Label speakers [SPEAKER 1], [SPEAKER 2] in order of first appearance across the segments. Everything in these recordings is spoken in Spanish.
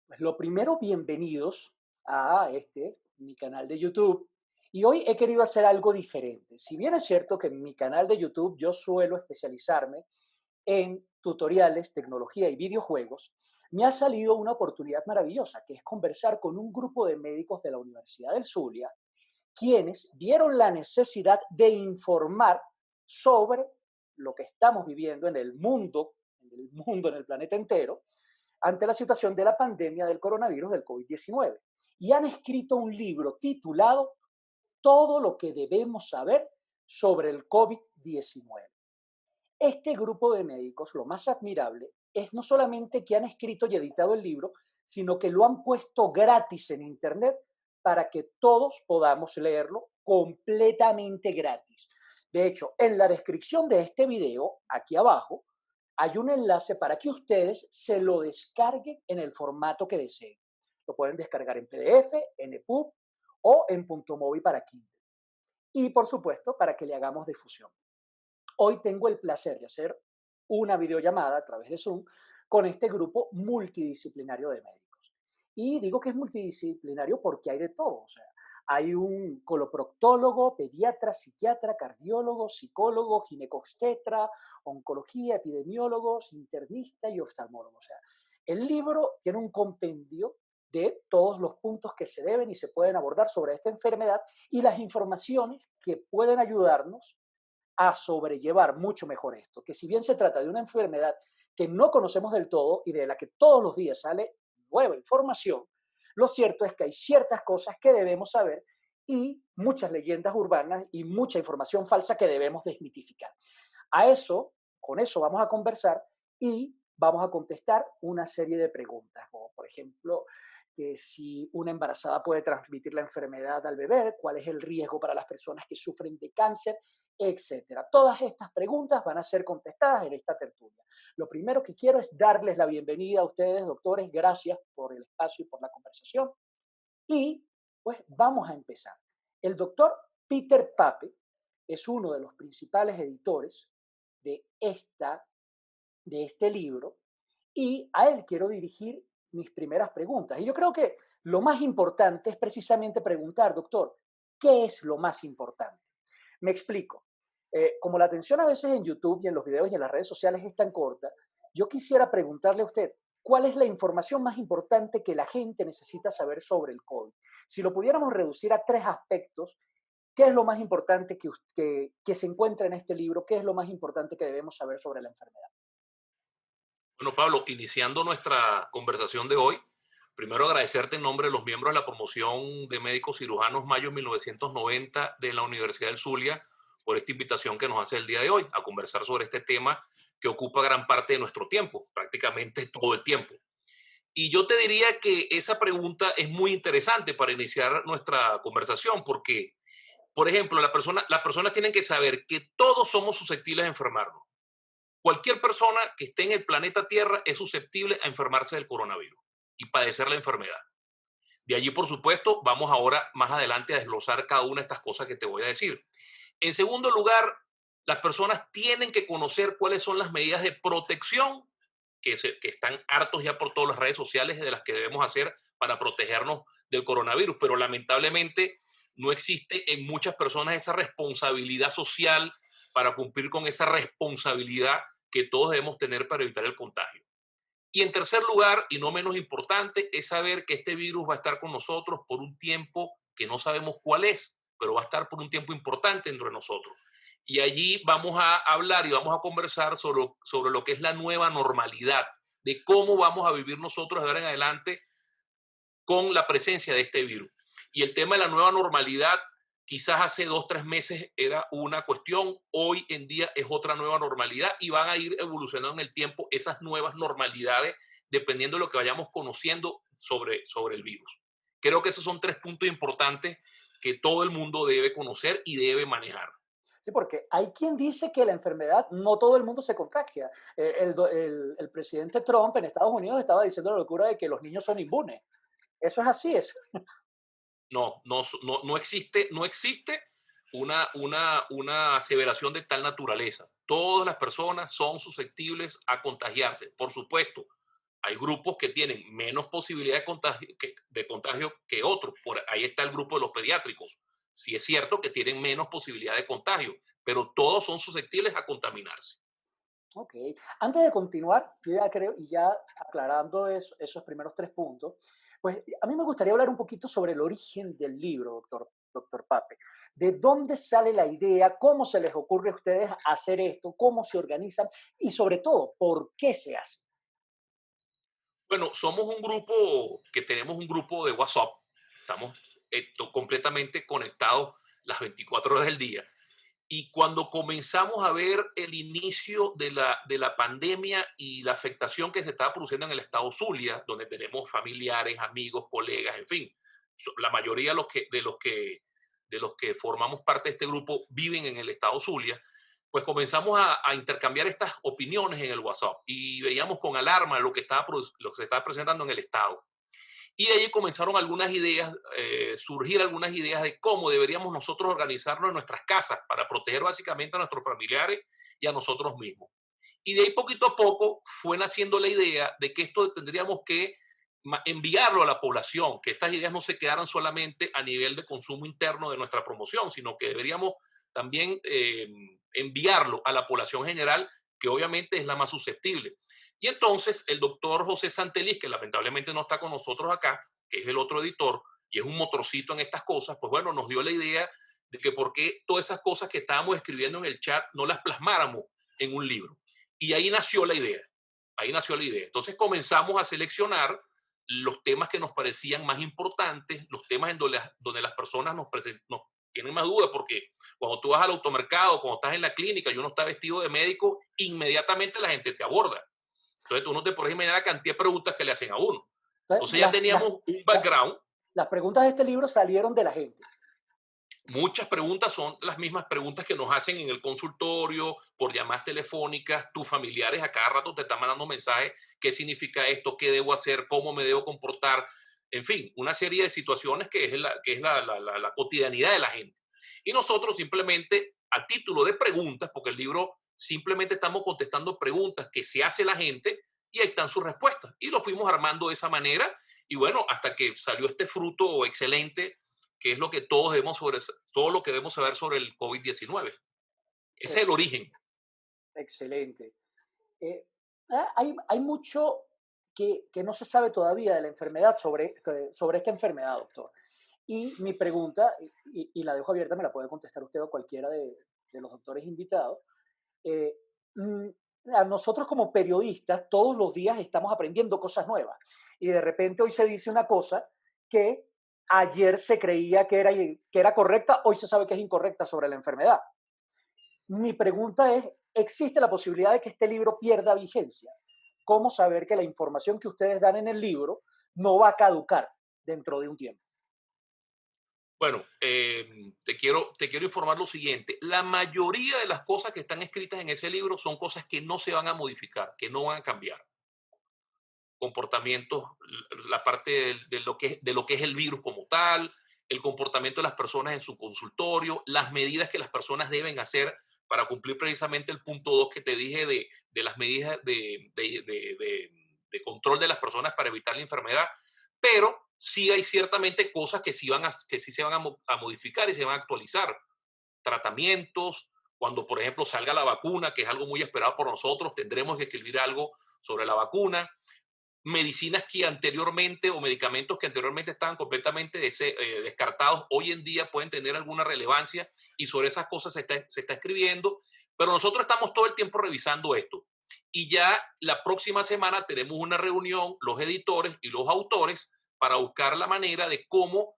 [SPEAKER 1] Pues lo primero, bienvenidos a mi canal de YouTube. Y hoy he querido hacer algo diferente. Si bien es cierto que en mi canal de YouTube yo suelo especializarme en tutoriales, tecnología y videojuegos, me ha salido una oportunidad maravillosa, que es conversar con un grupo de médicos de la Universidad del Zulia, quienes vieron la necesidad de informar sobre lo que estamos viviendo en el planeta entero, ante la situación de la pandemia del coronavirus del COVID-19. Y han escrito un libro titulado Todo lo que debemos saber sobre el COVID-19. Este grupo de médicos, lo más admirable, es no solamente que han escrito y editado el libro, sino que lo han puesto gratis en Internet para que todos podamos leerlo completamente gratis. De hecho, en la descripción de este video, aquí abajo, hay un enlace para que ustedes se lo descarguen en el formato que deseen. Lo pueden descargar en PDF, en EPUB o en punto móvil para Kindle. Y por supuesto, para que le hagamos difusión. Hoy tengo el placer de hacer una videollamada a través de Zoom con este grupo multidisciplinario de médicos. Y digo que es multidisciplinario porque hay de todo. O sea, hay un coloproctólogo, pediatra, psiquiatra, cardiólogo, psicólogo, ginecobstetra, oncología, epidemiólogos, internista y oftalmólogo. O sea, el libro tiene un compendio de todos los puntos que se deben y se pueden abordar sobre esta enfermedad y las informaciones que pueden ayudarnos a sobrellevar mucho mejor esto, que si bien se trata de una enfermedad que no conocemos del todo y de la que todos los días sale nueva información, lo cierto es que hay ciertas cosas que debemos saber y muchas leyendas urbanas y mucha información falsa que debemos desmitificar. A eso, con eso vamos a conversar y vamos a contestar una serie de preguntas, como por ejemplo, que si una embarazada puede transmitir la enfermedad al bebé, cuál es el riesgo para las personas que sufren de cáncer, etcétera. Todas estas preguntas van a ser contestadas en esta tertulia. Lo primero que quiero es darles la bienvenida a ustedes, doctores. Gracias por el espacio y por la conversación. Y pues vamos a empezar. El doctor Peter Pape es uno de los principales editores de, de este libro y a él quiero dirigir mis primeras preguntas. Y yo creo que lo más importante es precisamente preguntar, doctor, ¿qué es lo más importante? Me explico. Como la atención a veces en YouTube y en los videos y en las redes sociales es tan corta, yo quisiera preguntarle a usted, ¿cuál es la información más importante que la gente necesita saber sobre el COVID? Si lo pudiéramos reducir a tres aspectos, ¿qué es lo más importante que se encuentra en este libro? ¿Qué es lo más importante que debemos saber sobre la enfermedad?
[SPEAKER 2] Bueno, Pablo, iniciando nuestra conversación de hoy, primero agradecerte en nombre de los miembros de la promoción de médicos cirujanos Mayo 1990 de la Universidad del Zulia por esta invitación que nos hace el día de hoy a conversar sobre este tema que ocupa gran parte de nuestro tiempo, prácticamente todo el tiempo. Y yo te diría que esa pregunta es muy interesante para iniciar nuestra conversación porque, por ejemplo, las personas tienen que saber que todos somos susceptibles a enfermarnos. Cualquier persona que esté en el planeta Tierra es susceptible a enfermarse del coronavirus y padecer la enfermedad. De allí, por supuesto, vamos ahora más adelante a desglosar cada una de estas cosas que te voy a decir. En segundo lugar, las personas tienen que conocer cuáles son las medidas de protección que están hartos ya por todas las redes sociales de las que debemos hacer para protegernos del coronavirus, pero lamentablemente no existe en muchas personas esa responsabilidad social para cumplir con esa responsabilidad que todos debemos tener para evitar el contagio. Y en tercer lugar, y no menos importante, es saber que este virus va a estar con nosotros por un tiempo que no sabemos cuál es, pero va a estar por un tiempo importante entre nosotros. Y allí vamos a hablar y vamos a conversar sobre lo que es la nueva normalidad, de cómo vamos a vivir nosotros de ahora en adelante con la presencia de este virus. Y el tema de la nueva normalidad, quizás hace 2, 3 meses era una cuestión, hoy en día es otra nueva normalidad y van a ir evolucionando en el tiempo esas nuevas normalidades dependiendo de lo que vayamos conociendo sobre el virus. Creo que esos son tres puntos importantes que todo el mundo debe conocer y debe manejar.
[SPEAKER 1] Sí, porque hay quien dice que la enfermedad no todo el mundo se contagia. El presidente Trump en Estados Unidos estaba diciendo la locura de que los niños son inmunes. Eso es así, es.
[SPEAKER 2] No existe, no existe una aseveración de tal naturaleza. Todas las personas son susceptibles a contagiarse. Por supuesto, Hay grupos que tienen menos posibilidad de contagio que otros. Por ahí está el grupo de los pediátricos. Sí es cierto que tienen menos posibilidad de contagio, pero todos son susceptibles a contaminarse.
[SPEAKER 1] Ok. Antes de continuar, yo ya creo, y ya aclarando esos primeros tres puntos, pues a mí me gustaría hablar un poquito sobre el origen del libro, doctor Pape. ¿De dónde sale la idea? ¿Cómo se les ocurre a ustedes hacer esto? ¿Cómo se organizan? Y sobre todo, ¿por qué se hace?
[SPEAKER 2] Bueno, somos un grupo que tenemos un grupo de WhatsApp. Estamos completamente conectados las 24 horas del día. Y cuando comenzamos a ver el inicio de la pandemia y la afectación que se estaba produciendo en el estado Zulia, donde tenemos familiares, amigos, colegas, en fin, la mayoría de los que formamos parte de este grupo viven en el estado Zulia, pues comenzamos a intercambiar estas opiniones en el WhatsApp y veíamos con alarma lo que se estaba presentando en el estado. Y de ahí comenzaron algunas ideas, surgir algunas ideas de cómo deberíamos nosotros organizarnos en nuestras casas para proteger básicamente a nuestros familiares y a nosotros mismos. Y de ahí poquito a poco fue naciendo la idea de que esto tendríamos que enviarlo a la población, que estas ideas no se quedaran solamente a nivel de consumo interno de nuestra promoción, sino que deberíamos también enviarlo a la población general, que obviamente es la más susceptible. Y entonces el doctor José Santeliz, que lamentablemente no está con nosotros acá, que es el otro editor y es un motorcito en estas cosas, pues bueno, nos dio la idea de que por qué todas esas cosas que estábamos escribiendo en el chat no las plasmáramos en un libro. Y ahí nació la idea. Ahí nació la idea. Entonces comenzamos a seleccionar los temas que nos parecían más importantes, los temas en donde las personas nos tienen más dudas, porque cuando tú vas al automercado, cuando estás en la clínica y uno está vestido de médico, inmediatamente la gente te aborda. Entonces tú no te puedes imaginar la cantidad de preguntas que le hacen a uno.
[SPEAKER 1] Entonces,
[SPEAKER 2] Entonces ya teníamos un
[SPEAKER 1] las,
[SPEAKER 2] background.
[SPEAKER 1] las preguntas de este libro salieron de la gente.
[SPEAKER 2] Muchas preguntas son las mismas preguntas que nos hacen en el consultorio, por llamadas telefónicas, tus familiares a cada rato te están mandando mensajes, qué significa esto, qué debo hacer, cómo me debo comportar, en fin, una serie de situaciones que es la cotidianidad de la gente. Y nosotros simplemente, a título de preguntas, porque el libro simplemente estamos contestando preguntas que se hace la gente y ahí están sus respuestas. Y lo fuimos armando de esa manera y bueno, hasta que salió este fruto excelente que es lo que todo lo que debemos saber sobre el COVID-19. Ese es el
[SPEAKER 1] Ex-
[SPEAKER 2] origen.
[SPEAKER 1] Excelente. Eh, hay mucho que no se sabe todavía de la enfermedad, sobre esta enfermedad, doctor. Y mi pregunta, y la dejo abierta, me la puede contestar usted o cualquiera de los doctores invitados. eh, mm, a nosotros como periodistas todos los días estamos aprendiendo cosas nuevas. Y de repente hoy se dice una cosa que ayer se creía que era correcta, hoy se sabe que es incorrecta sobre la enfermedad. Mi pregunta es, ¿existe la posibilidad de que este libro pierda vigencia? ¿Cómo saber que la información que ustedes dan en el libro no va a caducar dentro de un tiempo?
[SPEAKER 2] Bueno, te quiero informar lo siguiente. La mayoría de las cosas que están escritas en ese libro son cosas que no se van a modificar, que no van a cambiar. Comportamientos, la parte de lo que es el virus como tal, el comportamiento de las personas en su consultorio, las medidas que las personas deben hacer para cumplir precisamente el punto 2 que te dije de las medidas de control de las personas para evitar la enfermedad, pero sí hay ciertamente cosas que sí se van a modificar y se van a actualizar. Tratamientos, cuando por ejemplo salga la vacuna, que es algo muy esperado por nosotros, tendremos que escribir algo sobre la vacuna. Medicinas que anteriormente o medicamentos que anteriormente estaban completamente descartados, hoy en día pueden tener alguna relevancia y sobre esas cosas se está escribiendo, pero nosotros estamos todo el tiempo revisando esto. Y ya la próxima semana tenemos una reunión, los editores y los autores, para buscar la manera de cómo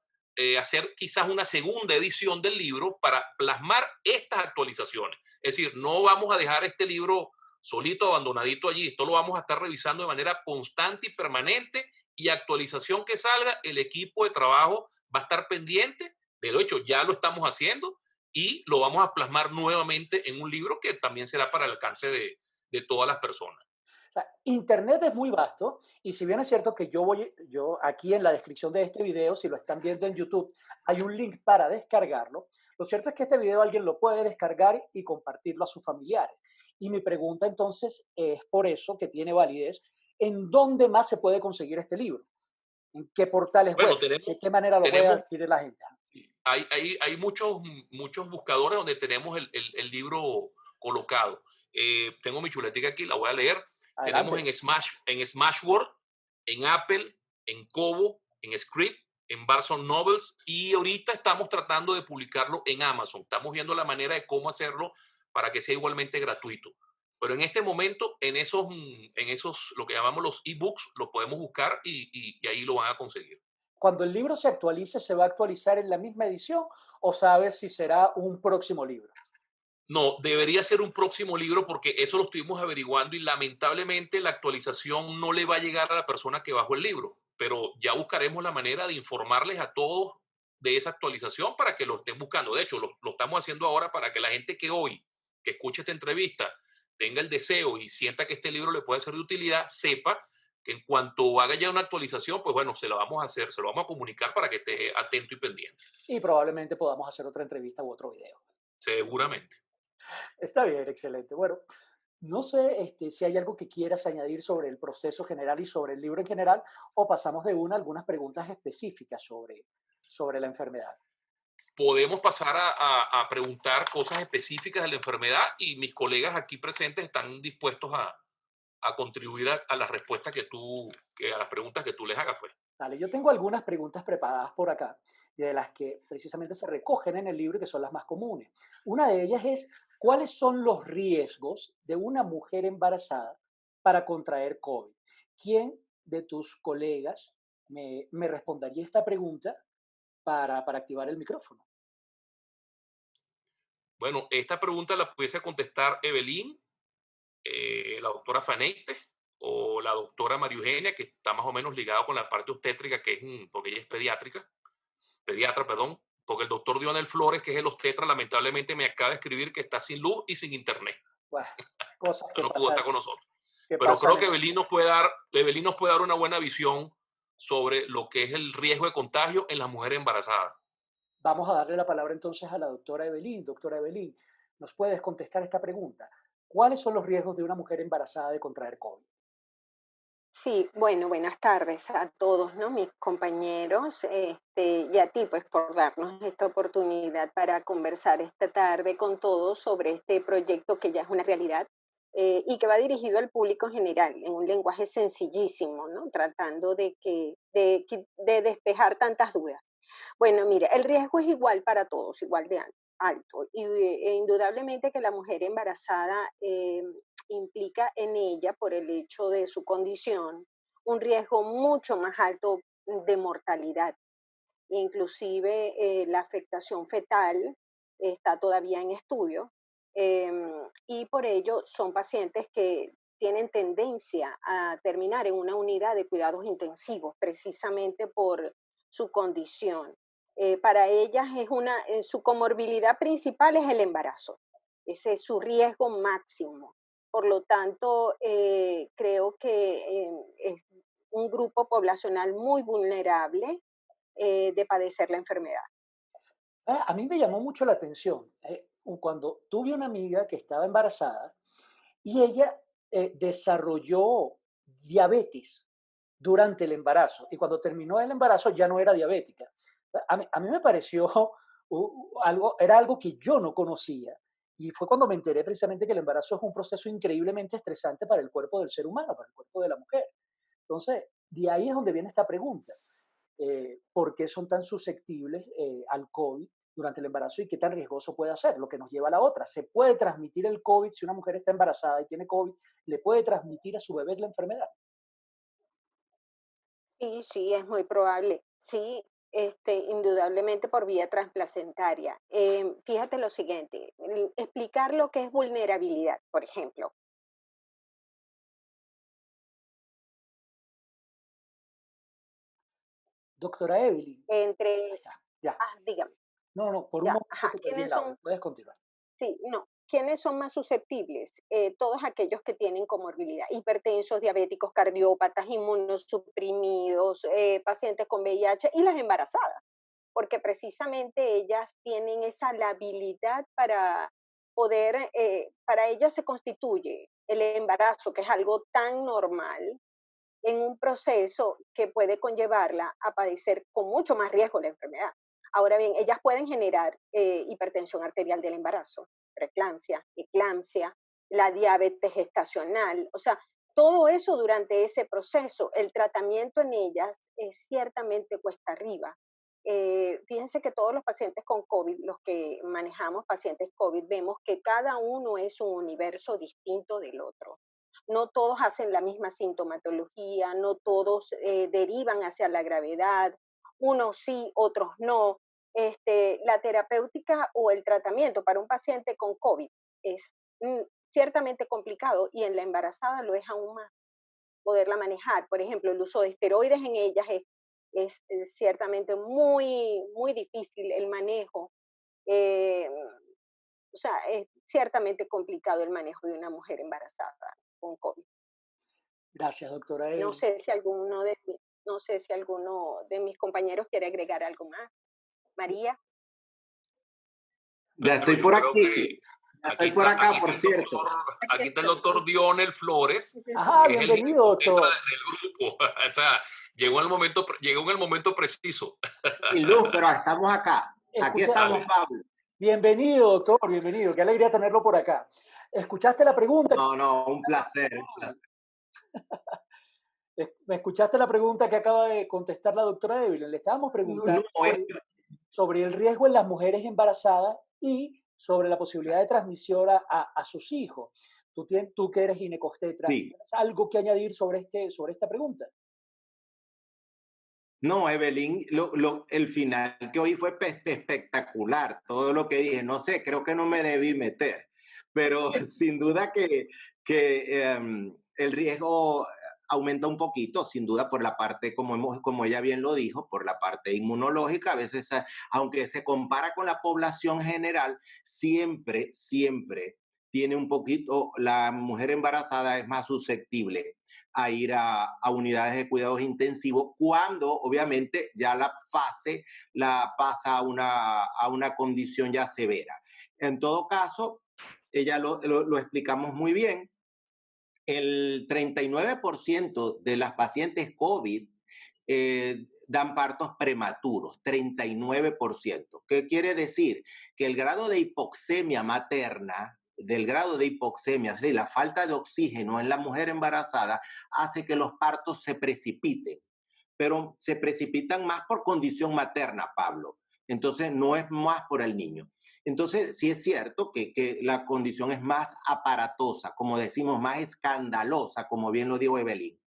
[SPEAKER 2] hacer quizás una segunda edición del libro para plasmar estas actualizaciones. Es decir, no vamos a dejar este libro solito, abandonadito allí. Esto lo vamos a estar revisando de manera constante y permanente y actualización que salga, el equipo de trabajo va a estar pendiente. De hecho, ya lo estamos haciendo y lo vamos a plasmar nuevamente en un libro que también será para el alcance de todas las personas.
[SPEAKER 1] O sea, Internet es muy vasto y si bien es cierto que yo aquí en la descripción de este video, si lo están viendo en YouTube, hay un link para descargarlo. Lo cierto es que este video alguien lo puede descargar y compartirlo a sus familiares. Y mi pregunta entonces es por eso que tiene validez. ¿En dónde más se puede conseguir este libro? ¿En qué portales
[SPEAKER 2] Bueno,
[SPEAKER 1] web? ¿De qué manera lo puede
[SPEAKER 2] tenemos,
[SPEAKER 1] adquirir la gente?
[SPEAKER 2] hay muchos buscadores donde tenemos el libro colocado. Tengo mi chuletica aquí, la voy a leer. Tenemos
[SPEAKER 1] Adelante.
[SPEAKER 2] en Smashword, en Apple, en Kobo, en Script, en Barnes Nobles, y ahorita estamos tratando de publicarlo en Amazon. Estamos viendo la manera de cómo hacerlo para que sea igualmente gratuito. Pero en este momento, en esos lo que llamamos los ebooks, lo podemos buscar y ahí lo van a conseguir.
[SPEAKER 1] Cuando el libro se actualice, ¿se va a actualizar en la misma edición o sabes si será un próximo libro?
[SPEAKER 2] No, debería ser un próximo libro porque eso lo estuvimos averiguando y lamentablemente la actualización no le va a llegar a la persona que bajó el libro, pero ya buscaremos la manera de informarles a todos de esa actualización para que lo estén buscando. De hecho, lo estamos haciendo ahora para que la gente que hoy, que escuche esta entrevista, tenga el deseo y sienta que este libro le puede ser de utilidad, sepa que en cuanto haga ya una actualización, pues bueno, se la vamos a hacer, se lo vamos a comunicar para que esté atento y pendiente.
[SPEAKER 1] Y probablemente podamos hacer otra entrevista u otro video.
[SPEAKER 2] Seguramente.
[SPEAKER 1] Está bien, excelente. Bueno, no sé si hay algo que quieras añadir sobre el proceso general y sobre el libro en general, o pasamos de una a algunas preguntas específicas sobre la enfermedad.
[SPEAKER 2] Podemos pasar a preguntar cosas específicas de la enfermedad y mis colegas aquí presentes están dispuestos a contribuir a las respuestas a las preguntas que tú les hagas, pues.
[SPEAKER 1] Vale, yo tengo algunas preguntas preparadas por acá, de las que precisamente se recogen en el libro y que son las más comunes. Una de ellas es, ¿cuáles son los riesgos de una mujer embarazada para contraer COVID? ¿Quién de tus colegas me respondería esta pregunta para activar el micrófono?
[SPEAKER 2] Bueno, esta pregunta la pudiese contestar Evelyn, la doctora Faneite o la doctora María Eugenia, que está más o menos ligada con la parte obstétrica, que es, porque ella es pediatra, perdón, porque el doctor Dionel Flores, que es el obstetra, lamentablemente me acaba de escribir que está sin luz y sin internet.
[SPEAKER 1] Bueno, cosas
[SPEAKER 2] No pudo estar con nosotros.
[SPEAKER 1] que
[SPEAKER 2] Pero
[SPEAKER 1] pasan
[SPEAKER 2] creo
[SPEAKER 1] en
[SPEAKER 2] que
[SPEAKER 1] la
[SPEAKER 2] Evelyn nos puede dar una buena visión sobre lo que es el riesgo de contagio en las mujeres embarazadas.
[SPEAKER 1] Vamos a darle la palabra entonces a la doctora Evelyn. Doctora Evelyn, ¿nos puedes contestar esta pregunta? ¿Cuáles son los riesgos de una mujer embarazada de contraer COVID?
[SPEAKER 3] Sí, bueno, buenas tardes a todos, ¿no? Mis compañeros, y a ti, pues, por darnos esta oportunidad para conversar esta tarde con todos sobre este proyecto que ya es una realidad y que va dirigido al público en general, en un lenguaje sencillísimo, ¿no? Tratando de despejar tantas dudas. Bueno, mira, el riesgo es igual para todos, igual de alto. Y indudablemente que la mujer embarazada implica en ella, por el hecho de su condición, un riesgo mucho más alto de mortalidad. Inclusive la afectación fetal está todavía en estudio y por ello son pacientes que tienen tendencia a terminar en una unidad de cuidados intensivos precisamente por su condición. Para ellas su comorbilidad principal es el embarazo. Ese es su riesgo máximo. Por lo tanto, creo que es un grupo poblacional muy vulnerable de padecer la enfermedad.
[SPEAKER 1] A mí me llamó mucho la atención cuando tuve una amiga que estaba embarazada y ella desarrolló diabetes durante el embarazo y cuando terminó el embarazo ya no era diabética. A mí me pareció era algo que yo no conocía y fue cuando me enteré precisamente que el embarazo es un proceso increíblemente estresante para el cuerpo del ser humano, para el cuerpo de la mujer. Entonces, de ahí es donde viene esta pregunta. ¿Por qué son tan susceptibles al COVID durante el embarazo y qué tan riesgoso puede ser? Lo que nos lleva a la otra. ¿Se puede transmitir el COVID si una mujer está embarazada y tiene COVID? ¿Le puede transmitir a su bebé la enfermedad?
[SPEAKER 3] Sí, sí, es muy probable. Sí, indudablemente por vía transplacentaria. Fíjate lo siguiente, explicar lo que es vulnerabilidad, por ejemplo.
[SPEAKER 1] Doctora Evelyn,
[SPEAKER 3] Entre,
[SPEAKER 1] ya.
[SPEAKER 3] dígame,
[SPEAKER 1] No, no, por un
[SPEAKER 3] ya,
[SPEAKER 1] momento
[SPEAKER 3] ajá,
[SPEAKER 1] te perdí
[SPEAKER 3] ¿quiénes
[SPEAKER 1] el audio.
[SPEAKER 3] son?
[SPEAKER 1] Puedes continuar.
[SPEAKER 3] Sí, no. ¿Quiénes son más susceptibles? Todos aquellos que tienen comorbilidad, hipertensos, diabéticos, cardiópatas, inmunosuprimidos, pacientes con VIH y las embarazadas, porque precisamente ellas tienen esa labilidad para poder, para ellas se constituye el embarazo, que es algo tan normal, en un proceso que puede conllevarla a padecer con mucho más riesgo la enfermedad. Ahora bien, ellas pueden generar hipertensión arterial del embarazo, preeclampsia, eclampsia, la diabetes gestacional, o sea, todo eso durante ese proceso. El tratamiento en ellas es ciertamente cuesta arriba. Fíjense que todos los pacientes con COVID, los que manejamos pacientes COVID, vemos que cada uno es un universo distinto del otro. No todos hacen la misma sintomatología, no todos derivan hacia la gravedad, unos sí, otros no. La terapéutica o el tratamiento para un paciente con COVID es ciertamente complicado y en la embarazada lo es aún más poderla manejar. Por ejemplo, el uso de esteroides en ellas es ciertamente muy, muy difícil el manejo. Eh, o sea, es ciertamente complicado el manejo de una mujer embarazada con COVID.
[SPEAKER 1] Gracias, doctora
[SPEAKER 3] No
[SPEAKER 1] Evelyn.
[SPEAKER 3] sé si alguno de, no sé si alguno de mis compañeros quiere agregar algo más. María.
[SPEAKER 4] Ya
[SPEAKER 2] Bueno,
[SPEAKER 4] estoy
[SPEAKER 2] yo
[SPEAKER 4] por
[SPEAKER 2] creo
[SPEAKER 4] aquí.
[SPEAKER 2] que
[SPEAKER 4] Ya estoy por acá, por cierto.
[SPEAKER 2] aquí está el doctor Dionel Flores,
[SPEAKER 1] Ajá,
[SPEAKER 2] que es el
[SPEAKER 1] bienvenido,
[SPEAKER 2] psicotetra
[SPEAKER 1] doctor.
[SPEAKER 2] del grupo. O sea, llegó en el momento preciso.
[SPEAKER 4] Sin luz, pero estamos acá. Aquí
[SPEAKER 1] Escucha,
[SPEAKER 4] estamos, Pablo.
[SPEAKER 1] bienvenido, doctor, bienvenido. Qué alegría tenerlo por acá. ¿Escuchaste la pregunta?
[SPEAKER 4] No, un placer, un placer.
[SPEAKER 1] ¿Me escuchaste la pregunta que acaba de contestar la doctora Evelyn? Le estábamos preguntando sobre el riesgo en las mujeres embarazadas y sobre la posibilidad de transmisión a sus hijos. Tú que eres ginecostetra,
[SPEAKER 4] Sí.
[SPEAKER 1] ¿tienes algo que añadir sobre esta pregunta?
[SPEAKER 4] No, Evelyn, el final que hoy fue espectacular, todo lo que dije. No sé, creo que no me debí meter, pero sin duda que el riesgo aumenta un poquito, sin duda por la parte, como ella bien lo dijo, por la parte inmunológica. A veces, aunque se compara con la población general, siempre tiene un poquito, la mujer embarazada es más susceptible a ir a unidades de cuidados intensivos cuando obviamente ya la fase la pasa a una condición ya severa. En todo caso, ella lo explicamos muy bien. El 39% de las pacientes COVID dan partos prematuros, 39%. ¿Qué quiere decir? Que el grado de hipoxemia materna, del grado de hipoxemia, es decir, la falta de oxígeno en la mujer embarazada, hace que los partos se precipiten, pero se precipitan más por condición materna, Pablo. Entonces, no es más por el niño. Entonces, sí es cierto que la condición es más aparatosa, como decimos, más escandalosa, como bien lo dijo Evelyn.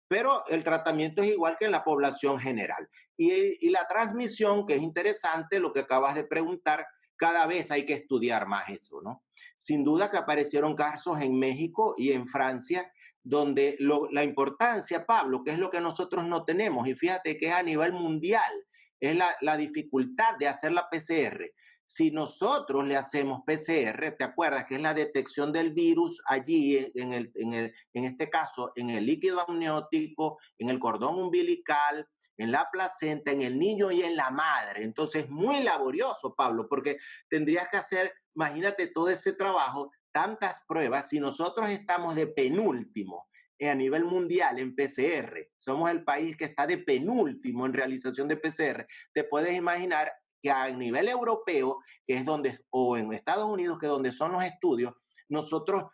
[SPEAKER 4] Pero el tratamiento es igual que en la población general. Y la transmisión, que es interesante, lo que acabas de preguntar, cada vez hay que estudiar más eso, ¿no? Sin duda que aparecieron casos en México y en Francia donde la importancia, Pablo, que es lo que nosotros no tenemos, y fíjate que es a nivel mundial, es la dificultad de hacer la PCR. Si nosotros le hacemos PCR, ¿te acuerdas que es la detección del virus allí, en este caso, en el líquido amniótico, en el cordón umbilical, en la placenta, en el niño y en la madre? Entonces, muy laborioso, Pablo, porque tendrías que hacer, imagínate todo ese trabajo, tantas pruebas. Si nosotros estamos de penúltimo a nivel mundial en PCR, somos el país que está de penúltimo en realización de PCR, te puedes imaginar que a nivel europeo, que es donde, o en Estados Unidos, que es donde son los estudios, nosotros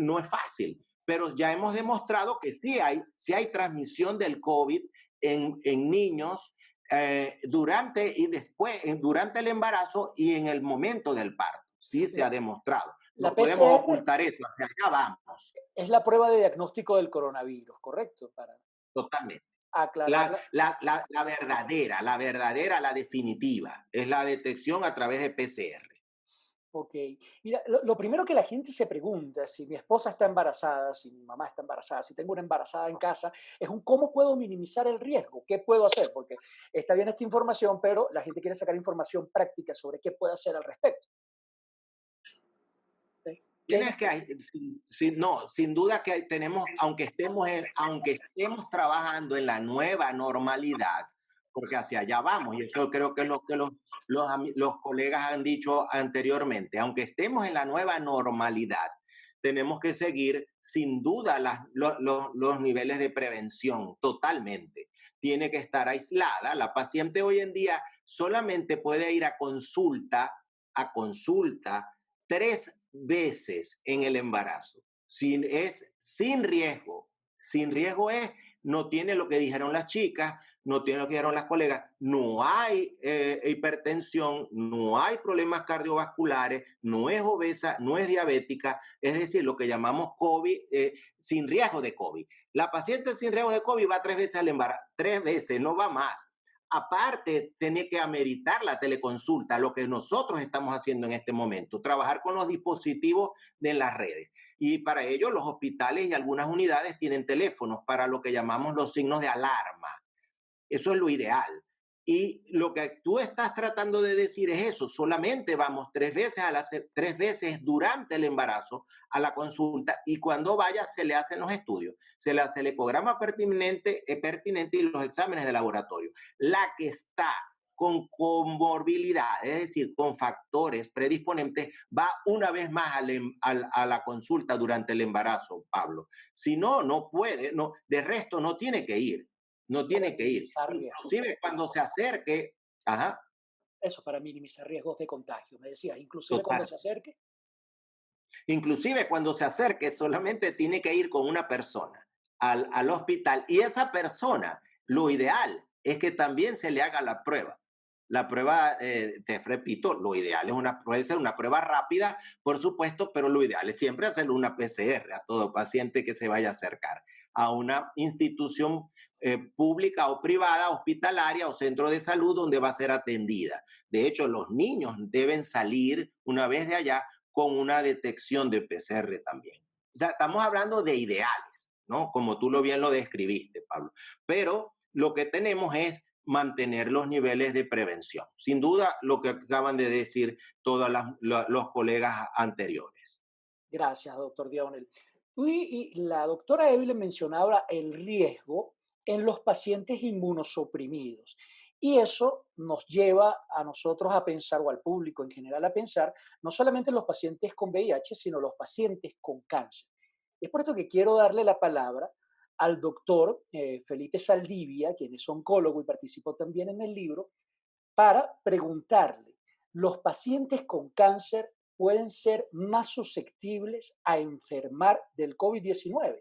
[SPEAKER 4] no es fácil, pero ya hemos demostrado que sí hay transmisión del COVID en niños durante y después, durante el embarazo y en el momento del parto. Sí se ha demostrado.
[SPEAKER 1] La
[SPEAKER 4] No podemos
[SPEAKER 1] PCR
[SPEAKER 4] ocultar eso, hacia allá vamos.
[SPEAKER 1] es la prueba de diagnóstico del coronavirus, ¿correcto? Para
[SPEAKER 4] Totalmente.
[SPEAKER 1] aclarar.
[SPEAKER 4] La verdadera, la definitiva, es la detección a través de PCR.
[SPEAKER 1] Ok. Mira, lo primero que la gente se pregunta, si mi esposa está embarazada, si mi mamá está embarazada, si tengo una embarazada en casa, es cómo puedo minimizar el riesgo, qué puedo hacer, porque está bien esta información, pero la gente quiere sacar información práctica sobre qué puede hacer al respecto. ¿Sí?
[SPEAKER 4] Tienes que, sin duda que tenemos, aunque estemos trabajando en la nueva normalidad, porque hacia allá vamos, y eso creo que es lo que los colegas han dicho anteriormente, aunque estemos en la nueva normalidad, tenemos que seguir sin duda los niveles de prevención totalmente. Tiene que estar aislada. La paciente hoy en día solamente puede ir a consulta 3 veces en el embarazo. Sin riesgo. Sin riesgo es, no tiene lo que dijeron las chicas, no tiene lo que dijeron las colegas, no hay hipertensión, no hay problemas cardiovasculares, no es obesa, no es diabética, es decir, lo que llamamos COVID, sin riesgo de COVID. La paciente sin riesgo de COVID va 3 veces al embarazo, 3 veces, no va más. Aparte, tiene que ameritar la teleconsulta, lo que nosotros estamos haciendo en este momento, trabajar con los dispositivos de las redes. Y para ello, los hospitales y algunas unidades tienen teléfonos para lo que llamamos los signos de alarma. Eso es lo ideal. Y lo que tú estás tratando de decir es eso, solamente vamos 3 veces durante el embarazo a la consulta y cuando vaya se le hacen los estudios, se le hace el ecograma pertinente y los exámenes de laboratorio. La que está con comorbilidad, es decir, con factores predisponentes, va una vez más a la consulta durante el embarazo, Pablo. Si no, no puede, no, de resto no tiene que ir. No tiene que ir. Inclusive cuando se acerque, ajá.
[SPEAKER 1] Eso para minimizar riesgos de contagio. Me decías, inclusive
[SPEAKER 4] Total.
[SPEAKER 1] cuando se acerque.
[SPEAKER 4] Inclusive cuando se acerque, solamente tiene que ir con una persona al hospital y esa persona, lo ideal es que también se le haga la prueba. La prueba, te repito, lo ideal puede ser una prueba rápida, por supuesto, pero lo ideal es siempre hacerle una PCR a todo paciente que se vaya a acercar a una institución pública o privada, hospitalaria o centro de salud donde va a ser atendida. De hecho, los niños deben salir una vez de allá con una detección de PCR también. O sea, estamos hablando de ideales, ¿no? Como tú bien lo describiste, Pablo. Pero lo que tenemos es mantener los niveles de prevención. Sin duda, lo que acaban de decir todos los colegas anteriores.
[SPEAKER 1] Gracias, doctor Dionel. Y la doctora Evelyn mencionaba el riesgo en los pacientes inmunosuprimidos. Y eso nos lleva a nosotros a pensar, o al público en general a pensar, no solamente en los pacientes con VIH, sino los pacientes con cáncer. Es por esto que quiero darle la palabra al doctor Felipe Saldivia, quien es oncólogo y participó también en el libro, para preguntarle, ¿los pacientes con cáncer pueden ser más susceptibles a enfermar del COVID-19?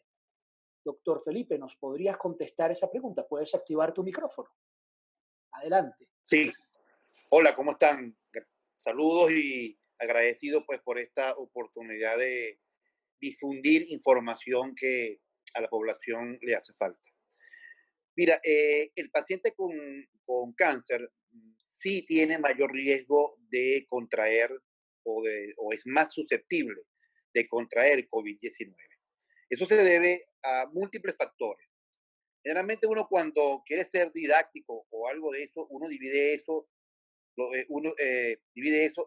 [SPEAKER 1] Doctor Felipe, ¿nos podrías contestar esa pregunta? ¿Puedes activar tu micrófono? Adelante.
[SPEAKER 5] Sí. Hola, ¿cómo están? Saludos y agradecido pues por esta oportunidad de difundir información que a la población le hace falta. Mira, el paciente con cáncer sí tiene mayor riesgo de contraer o es más susceptible de contraer COVID-19. Eso se debe a múltiples factores. Generalmente uno cuando quiere ser didáctico o algo de eso, uno divide eso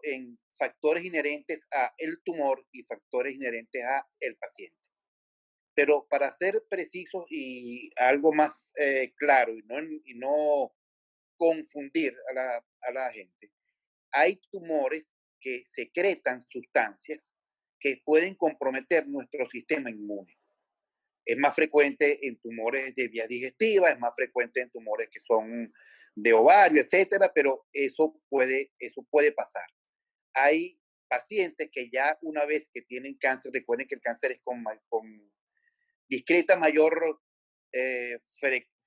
[SPEAKER 5] en factores inherentes a el tumor y factores inherentes a el paciente. Pero para ser precisos y algo más claro y no confundir a la gente, hay tumores que secretan sustancias que pueden comprometer nuestro sistema inmune. Es más frecuente en tumores de vías digestivas, es más frecuente en tumores que son de ovario, etcétera, pero eso puede pasar. Hay pacientes que ya una vez que tienen cáncer, recuerden que el cáncer es con discreta mayor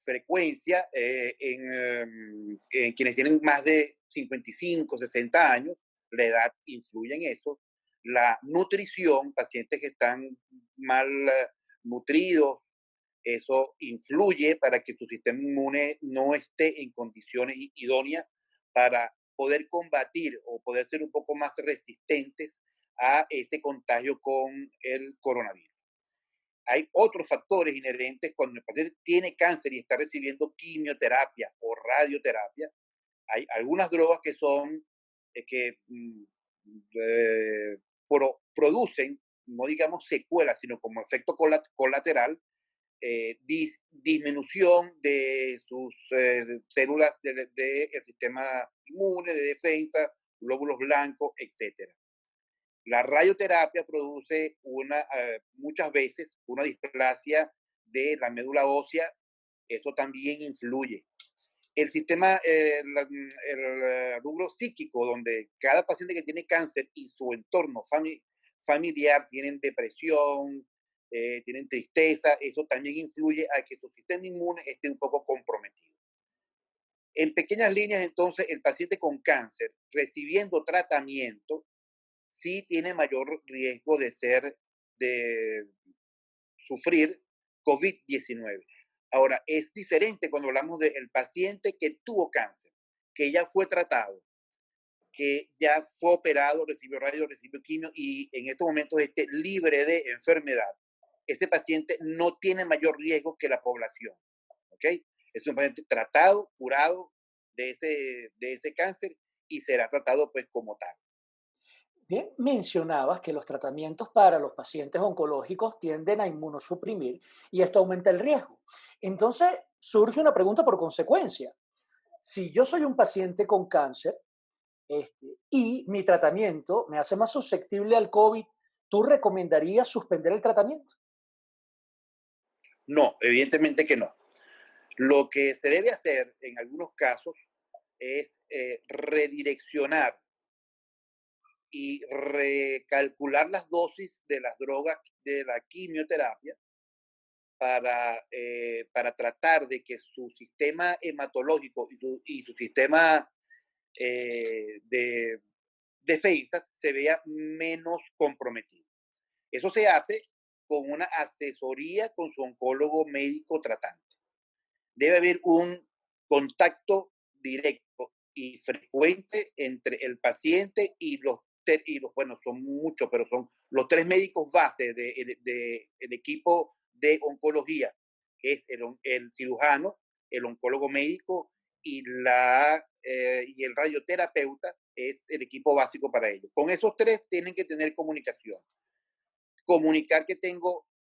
[SPEAKER 5] frecuencia en quienes tienen más de 55, 60 años, la edad influye en eso, la nutrición, pacientes que están mal nutridos, eso influye para que su sistema inmune no esté en condiciones idóneas para poder combatir o poder ser un poco más resistentes a ese contagio con el coronavirus. Hay otros factores inherentes cuando el paciente tiene cáncer y está recibiendo quimioterapia o radioterapia. Hay algunas drogas que son que producen, no digamos secuelas, sino como efecto colateral, disminución de sus células del sistema inmune, de defensa, glóbulos blancos, etc. La radioterapia produce muchas veces una displasia de la médula ósea, eso también influye. El sistema, el rubro psíquico, donde cada paciente que tiene cáncer y su entorno familiar tienen depresión, tienen tristeza, eso también influye a que su sistema inmune esté un poco comprometido. En pequeñas líneas, entonces, el paciente con cáncer recibiendo tratamiento sí tiene mayor riesgo de sufrir COVID-19. Ahora, es diferente cuando hablamos del paciente que tuvo cáncer, que ya fue tratado, que ya fue operado, recibió radio, recibió quimio y en estos momentos esté libre de enfermedad. Ese paciente no tiene mayor riesgo que la población, ¿ok? Es un paciente tratado, curado de ese cáncer y será tratado pues como tal.
[SPEAKER 1] Bien, mencionabas que los tratamientos para los pacientes oncológicos tienden a inmunosuprimir y esto aumenta el riesgo. Entonces, surge una pregunta por consecuencia. Si yo soy un paciente con cáncer y mi tratamiento me hace más susceptible al COVID, ¿tú recomendarías suspender el tratamiento?
[SPEAKER 5] No, evidentemente que no. Lo que se debe hacer en algunos casos es redireccionar y recalcular las dosis de las drogas de la quimioterapia para tratar de que su sistema hematológico y su sistema de defensas se vea menos comprometido. Eso se hace con una asesoría con su oncólogo médico tratante. Debe haber un contacto directo y frecuente entre el paciente y bueno, son muchos, pero son los tres médicos base del equipo de oncología, que es el cirujano, el oncólogo médico y el radioterapeuta es el equipo básico para ello. Con esos tres tienen que tener comunicación. Comunicar que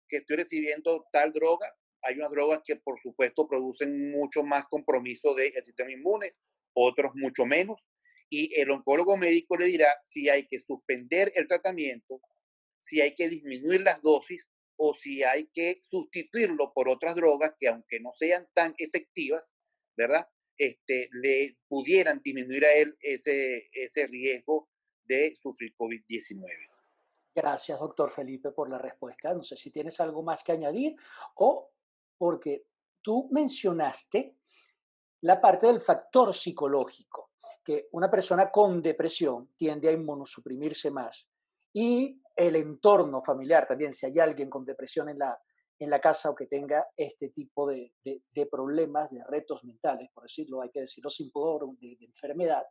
[SPEAKER 5] estoy recibiendo tal droga. Hay unas drogas que, por supuesto, producen mucho más compromiso del sistema inmune, otros mucho menos. Y el oncólogo médico le dirá si hay que suspender el tratamiento, si hay que disminuir las dosis o si hay que sustituirlo por otras drogas que, aunque no sean tan efectivas, ¿verdad? Le pudieran disminuir a él ese riesgo de sufrir COVID-19.
[SPEAKER 1] Gracias, doctor Felipe, por la respuesta. No sé si tienes algo más que añadir o porque tú mencionaste la parte del factor psicológico, que una persona con depresión tiende a inmunosuprimirse más y el entorno familiar también, si hay alguien con depresión en la casa o que tenga este tipo de problemas, de retos mentales, por decirlo, hay que decirlo sin pudor, de enfermedad,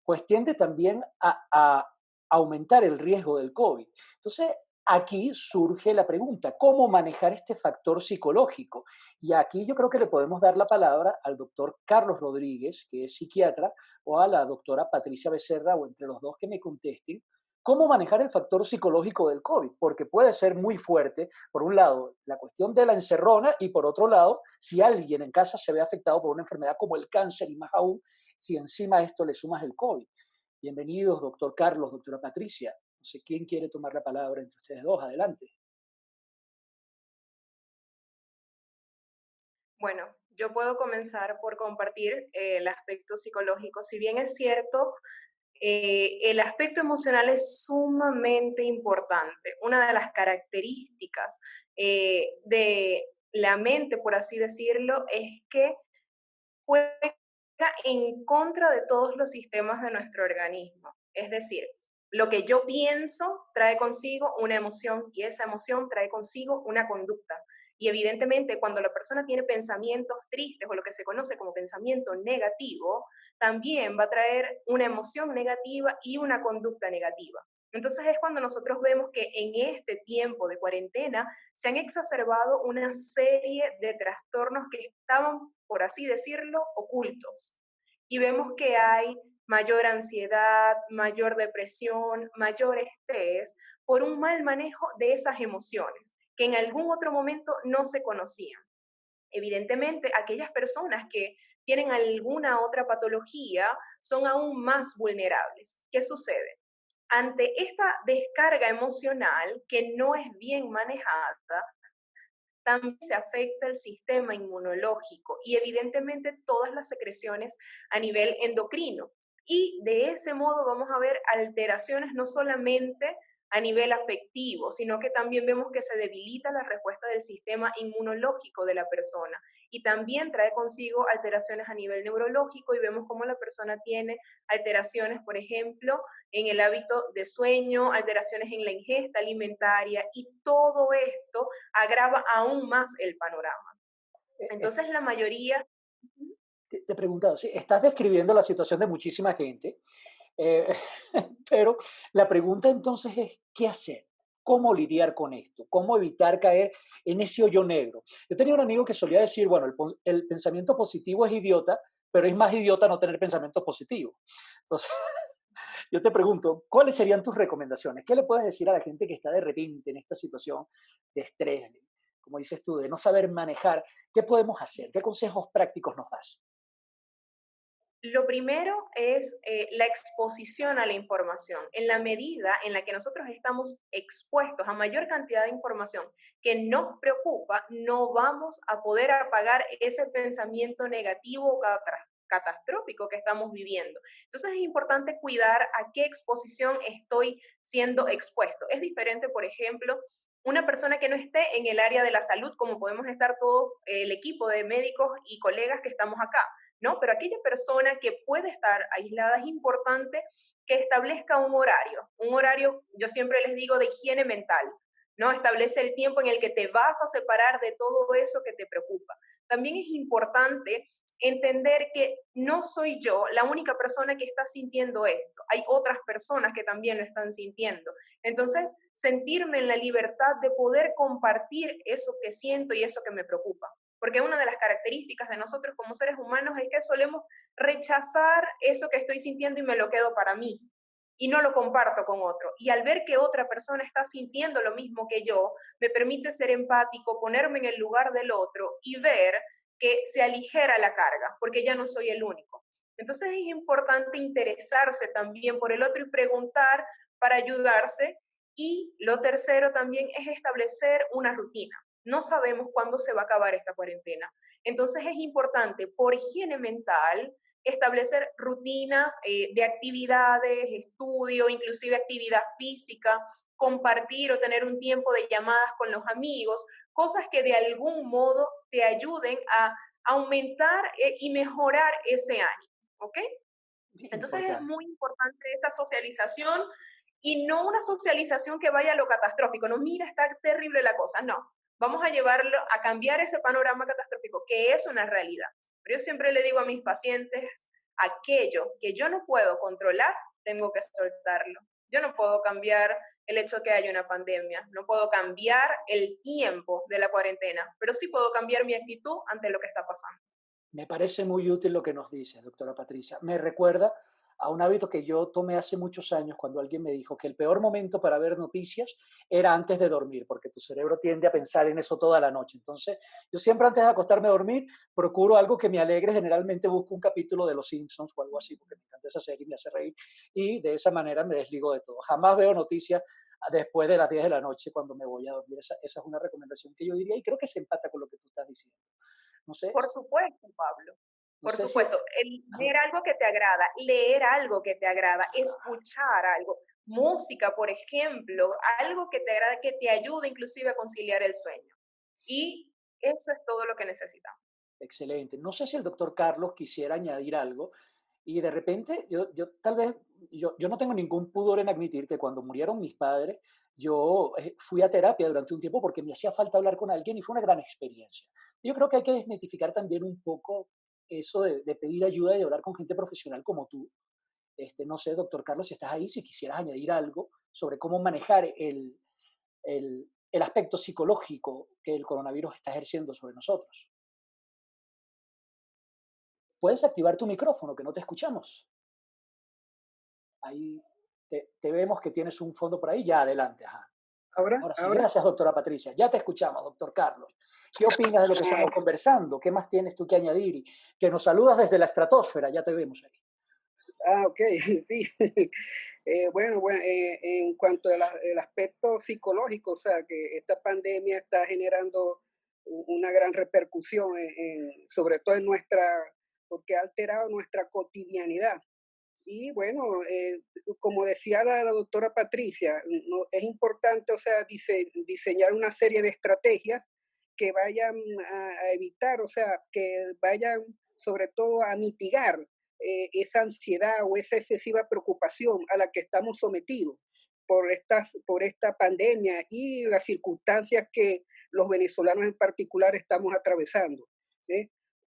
[SPEAKER 1] pues tiende también a aumentar el riesgo del COVID. Entonces, aquí surge la pregunta, ¿cómo manejar este factor psicológico? Y aquí yo creo que le podemos dar la palabra al doctor Carlos Rodríguez, que es psiquiatra, o a la doctora Patricia Becerra, o entre los dos que me contesten, ¿cómo manejar el factor psicológico del COVID? Porque puede ser muy fuerte, por un lado, la cuestión de la encerrona, y por otro lado, si alguien en casa se ve afectado por una enfermedad como el cáncer, y más aún, si encima a esto le sumas el COVID. Bienvenidos, doctor Carlos, doctora Patricia. No sé quién quiere tomar la palabra entre ustedes dos. Adelante.
[SPEAKER 6] Bueno, yo puedo comenzar por compartir el aspecto psicológico. Si bien es cierto, el aspecto emocional es sumamente importante. Una de las características de la mente, por así decirlo, es que juega en contra de todos los sistemas de nuestro organismo. Es decir, lo que yo pienso trae consigo una emoción y esa emoción trae consigo una conducta. Y evidentemente cuando la persona tiene pensamientos tristes o lo que se conoce como pensamiento negativo, también va a traer una emoción negativa y una conducta negativa. Entonces es cuando nosotros vemos que en este tiempo de cuarentena se han exacerbado una serie de trastornos que estaban, por así decirlo, ocultos. Y vemos que hay mayor ansiedad, mayor depresión, mayor estrés por un mal manejo de esas emociones que en algún otro momento no se conocían. Evidentemente, aquellas personas que tienen alguna otra patología son aún más vulnerables. ¿Qué sucede? ante esta descarga emocional que no es bien manejada, también se afecta el sistema inmunológico y evidentemente todas las secreciones a nivel endocrino. Y de ese modo vamos a ver alteraciones no solamente a nivel afectivo, sino que también vemos que se debilita la respuesta del sistema inmunológico de la persona y también trae consigo alteraciones a nivel neurológico y vemos cómo la persona tiene alteraciones, por ejemplo, en el hábito de sueño, alteraciones en la ingesta alimentaria y todo esto agrava aún más el panorama. Entonces la mayoría...
[SPEAKER 1] Te he preguntado, sí, estás describiendo la situación de muchísima gente, eh, pero la pregunta entonces es, ¿qué hacer? ¿Cómo lidiar con esto? ¿Cómo evitar caer en ese hoyo negro? Yo tenía un amigo que solía decir, bueno, el pensamiento positivo es idiota, pero es más idiota no tener pensamiento positivo. Entonces, yo te pregunto, ¿cuáles serían tus recomendaciones? ¿Qué le puedes decir a la gente que está de repente en esta situación de estrés, como dices tú, de no saber manejar? ¿Qué podemos hacer? ¿Qué consejos prácticos nos das?
[SPEAKER 6] Lo primero es la exposición a la información. En la medida en la que nosotros estamos expuestos a mayor cantidad de información que nos preocupa, no vamos a poder apagar ese pensamiento negativo o catastrófico que estamos viviendo. Entonces es importante cuidar a qué exposición estoy siendo expuesto. Es diferente, por ejemplo, una persona que no esté en el área de la salud, como podemos estar todo el equipo de médicos y colegas que estamos acá, ¿no? Pero aquella persona que puede estar aislada es importante que establezca un horario, yo siempre les digo, de higiene mental, ¿no? Establece el tiempo en el que te vas a separar de todo eso que te preocupa. También es importante entender que no soy yo la única persona que está sintiendo esto. Hay otras personas que también lo están sintiendo. Entonces, sentirme en la libertad de poder compartir eso que siento y eso que me preocupa. Porque una de las características de nosotros como seres humanos es que solemos rechazar eso que estoy sintiendo y me lo quedo para mí y no lo comparto con otro. Y al ver que otra persona está sintiendo lo mismo que yo, me permite ser empático, ponerme en el lugar del otro y ver que se aligera la carga, porque ya no soy el único. Entonces es importante interesarse también por el otro y preguntar para ayudarse. Y lo tercero también es establecer una rutina. No sabemos cuándo se va a acabar esta cuarentena. Entonces es importante, por higiene mental, establecer rutinas de actividades, estudio, inclusive actividad física, compartir o tener un tiempo de llamadas con los amigos, cosas que de algún modo te ayuden a aumentar y mejorar ese ánimo, ¿ok? Entonces es muy importante esa socialización y no una socialización que vaya a lo catastrófico, no, mira, está terrible la cosa, no. Vamos a llevarlo a cambiar ese panorama catastrófico, que es una realidad. Pero yo siempre le digo a mis pacientes, aquello que yo no puedo controlar, tengo que soltarlo. Yo no puedo cambiar el hecho de que haya una pandemia, no puedo cambiar el tiempo de la cuarentena, pero sí puedo cambiar mi actitud ante lo que está pasando.
[SPEAKER 1] Me parece muy útil lo que nos dice, doctora Patricia. Me recuerda a un hábito que yo tomé hace muchos años cuando alguien me dijo que el peor momento para ver noticias era antes de dormir, porque tu cerebro tiende a pensar en eso toda la noche. Entonces, yo siempre antes de acostarme a dormir procuro algo que me alegre. Generalmente busco un capítulo de Los Simpsons o algo así, porque me encanta esa serie y me hace reír. Y de esa manera me desligo de todo. Jamás veo noticias después de las 10 de la noche cuando me voy a dormir. Esa es una recomendación que yo diría y creo que se empata con lo que tú estás diciendo. No sé.
[SPEAKER 6] Por supuesto, Pablo.
[SPEAKER 1] No
[SPEAKER 6] Por
[SPEAKER 1] sé
[SPEAKER 6] supuesto,
[SPEAKER 1] si...
[SPEAKER 6] el ver algo que te agrada, leer algo que te agrada, escuchar algo, música, por ejemplo, algo que te agrada, que te ayude inclusive a conciliar el sueño. Y eso es todo lo que necesitamos.
[SPEAKER 1] Excelente. No sé si el doctor Carlos quisiera añadir algo y de repente yo tal vez, yo no tengo ningún pudor en admitir que cuando murieron mis padres, yo fui a terapia durante un tiempo porque me hacía falta hablar con alguien y fue una gran experiencia. Yo creo que hay que desmitificar también un poco eso de pedir ayuda y de hablar con gente profesional como tú. No sé, doctor Carlos, si estás ahí, si quisieras añadir algo sobre cómo manejar el aspecto psicológico que el coronavirus está ejerciendo sobre nosotros. Puedes activar tu micrófono, que no te escuchamos. Ahí te vemos que tienes un fondo por ahí. Ya, adelante. Ajá. Ahora sí, gracias, doctora Patricia. Ya te escuchamos, doctor Carlos. ¿Qué opinas de lo que estamos conversando? ¿Qué más tienes tú que añadir? Y que nos saludas desde la estratosfera, ya te vemos ahí.
[SPEAKER 5] Ok, sí.
[SPEAKER 7] Bueno, en cuanto al aspecto psicológico, o sea, que esta pandemia está generando una gran repercusión, sobre todo en porque ha alterado nuestra cotidianidad. Y bueno, como decía la doctora Patricia, es importante, o sea, diseñar una serie de estrategias que vayan a evitar, o sea, que vayan sobre todo a mitigar esa ansiedad o esa excesiva preocupación a la que estamos sometidos por esta pandemia y las circunstancias que los venezolanos en particular estamos atravesando. ¿Eh?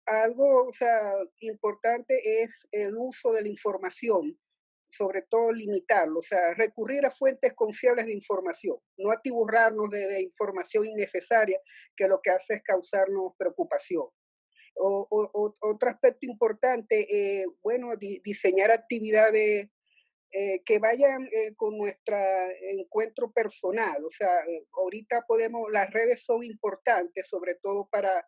[SPEAKER 7] Algo, o sea, importante es el uso de la información, sobre todo limitarlo, o sea, recurrir a fuentes confiables de información, no atiborrarnos de información innecesaria que lo que hace es causarnos preocupación. Otro aspecto importante, bueno, diseñar actividades que vayan con nuestro encuentro personal. O sea, ahorita las redes son importantes, sobre todo para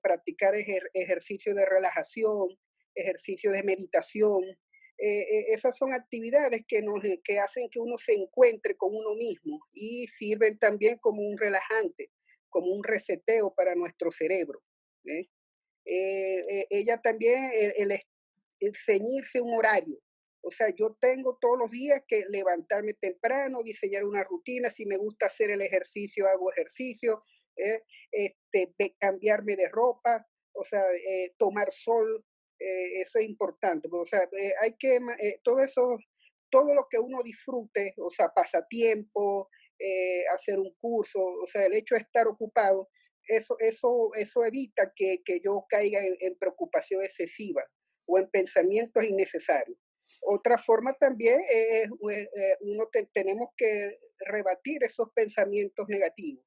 [SPEAKER 7] practicar ejercicio de relajación, ejercicio de meditación. Esas son actividades que hacen que uno se encuentre con uno mismo y sirven también como un relajante, como un reseteo para nuestro cerebro. ¿Eh? Ella también, el ceñirse un horario. O sea, yo tengo todos los días que levantarme temprano, diseñar una rutina. Si me gusta hacer el ejercicio, hago ejercicio. Cambiarme de ropa, o sea, tomar sol, eso es importante. O sea, hay que, todo eso, todo lo que uno disfrute, o sea, pasatiempo, hacer un curso, o sea, el hecho de estar ocupado, eso evita que yo caiga en preocupación excesiva o en pensamientos innecesarios. Otra forma también es, tenemos que rebatir esos pensamientos negativos.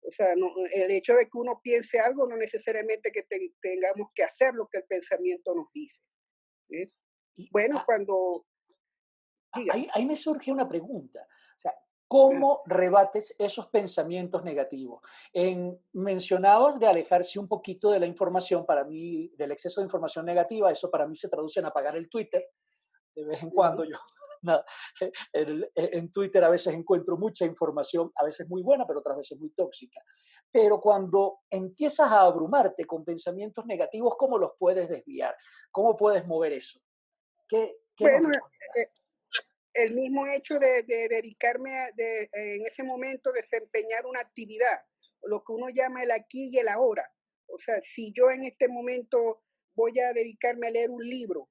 [SPEAKER 7] O sea, el hecho de que uno piense algo no necesariamente que tengamos que hacer lo que el pensamiento nos dice. ¿Sí? Bueno, cuando...
[SPEAKER 1] Ahí me surge una pregunta. O sea, ¿cómo rebates esos pensamientos negativos? Mencionabas de alejarse un poquito de la información, para mí, del exceso de información negativa, eso para mí se traduce en apagar el Twitter. De vez en cuando yo en Twitter a veces encuentro mucha información, a veces muy buena, pero otras veces muy tóxica. Pero cuando empiezas a abrumarte con pensamientos negativos, ¿cómo los puedes desviar? ¿Cómo puedes mover eso? ¿Qué
[SPEAKER 7] bueno, el mismo hecho de dedicarme en ese momento desempeñar una actividad, lo que uno llama el aquí y el ahora. O sea, si yo en este momento voy a dedicarme a leer un libro